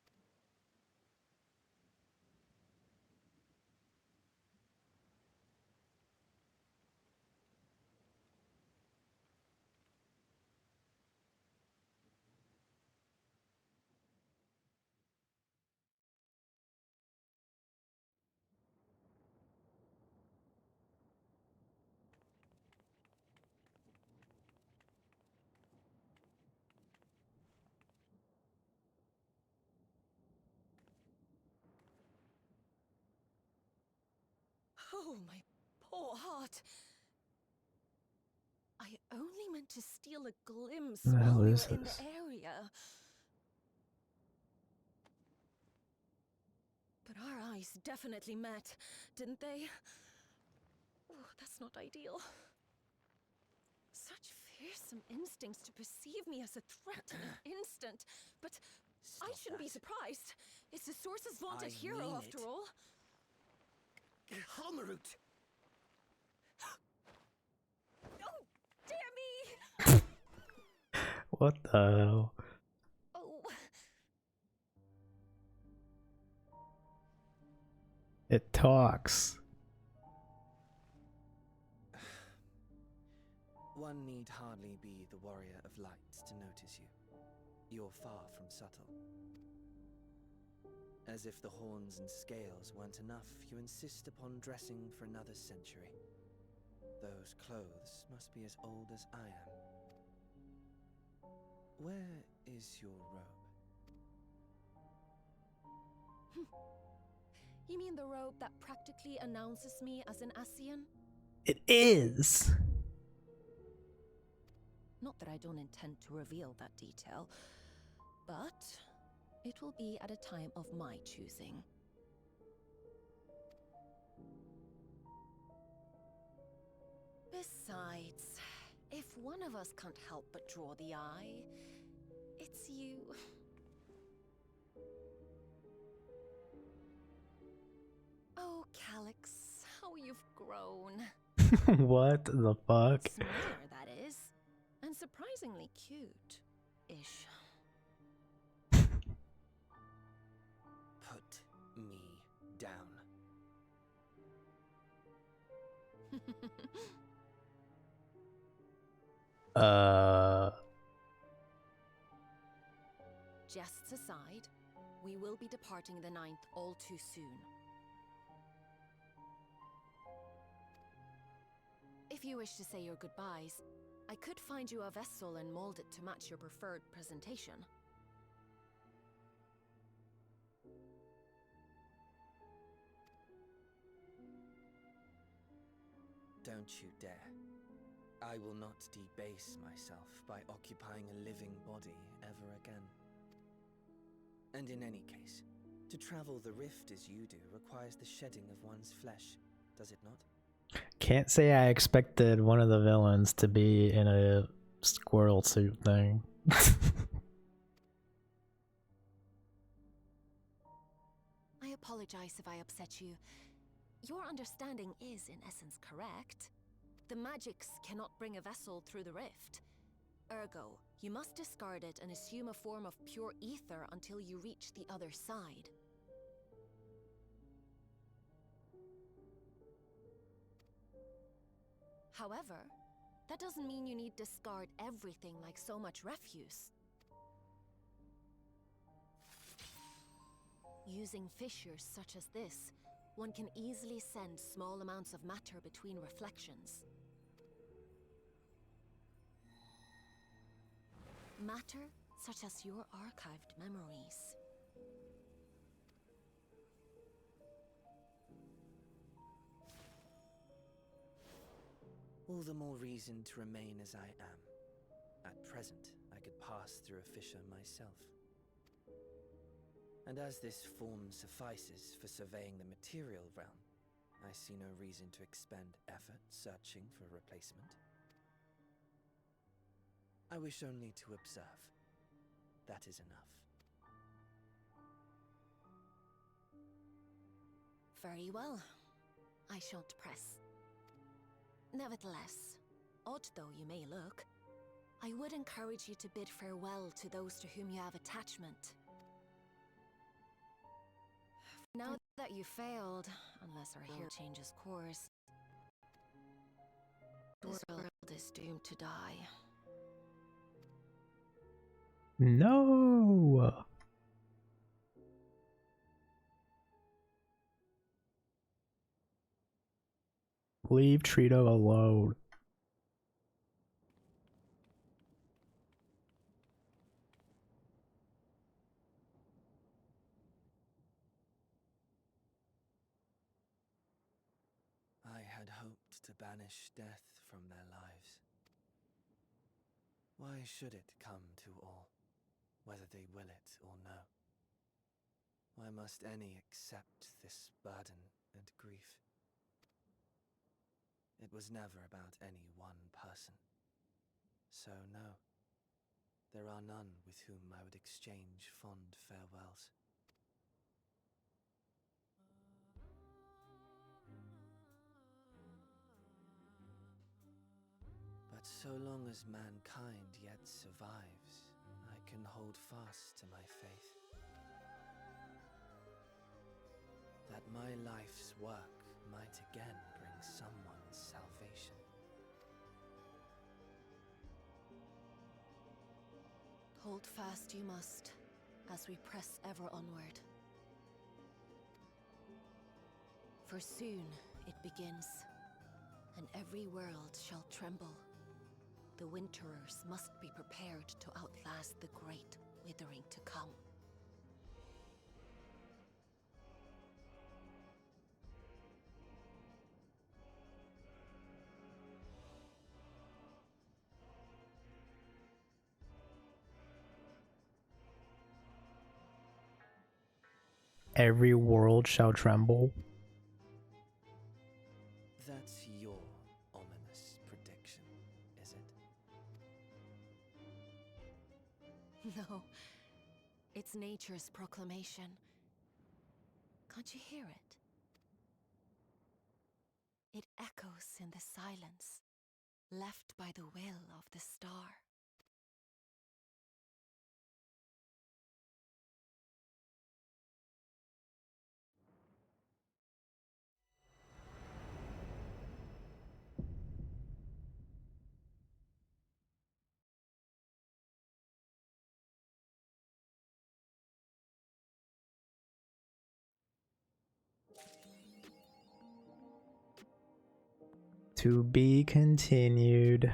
Oh, my poor heart. I only meant to steal a glimpse What the while hell we is were in this? the area. But our eyes definitely met, didn't they? Oh, that's not ideal. Such fearsome instincts to perceive me as a threat in an instant. But I shouldn't be surprised. It's the Source's vaunted hero, after all. Halmarut! Oh, dear me! What the hell? Oh. It talks. One need hardly be the warrior of light to notice you. You're far from subtle. As if the horns and scales weren't enough, you insist upon dressing for another century. Those clothes must be as old as I am. Where is your robe? You mean the robe that practically announces me as an Ascian? It is! Not that I don't intend to reveal that detail, but it will be at a time of my choosing. Besides, if one of us can't help but draw the eye, it's you. Oh, Calyx, how you've grown. What the fuck? Smaller, that is. And surprisingly cute-ish. Put me down. Jests aside, we will be departing the 9th all too soon. If you wish to say your goodbyes, I could find you a vessel and mold it to match your preferred presentation. Don't you dare. I will not debase myself by occupying a living body ever again. And in any case, to travel the rift as you do requires the shedding of one's flesh, does it not? Can't say I expected one of the villains to be in a squirrel suit thing. I apologize if I upset you. Your understanding is, in essence, correct. The magics cannot bring a vessel through the rift. Ergo, you must discard it and assume a form of pure ether until you reach the other side. However, that doesn't mean you need discard everything like so much refuse. Using fissures such as this, one can easily send small amounts of matter between reflections. Matter such as your archived memories. All the more reason to remain as I am. At present, I could pass through a fissure myself. And as this form suffices for surveying the material realm, I see no reason to expend effort searching for a replacement. I wish only to observe. That is enough. Very well. I shan't press. Nevertheless, odd though you may look, I would encourage you to bid farewell to those to whom you have attachment. Now that you failed, unless our hero changes course, this world is doomed to die. No. Leave Trito alone. I had hoped to banish death from their lives. Why should it come to all, whether they will it or no? Why must any accept this burden and grief? It was never about any one person. So no, there are none with whom I would exchange fond farewells. But so long as mankind yet survives, I can hold fast to my faith. That my life's work might again bring someone's salvation. Hold fast you must, as we press ever onward. For soon it begins, and every world shall tremble. The Winterers must be prepared to outlast the great withering to come. Every world shall tremble. That's your ominous prediction, is it? No, it's nature's proclamation. Can't you hear it? It echoes in the silence, left by the will of the star. To be continued.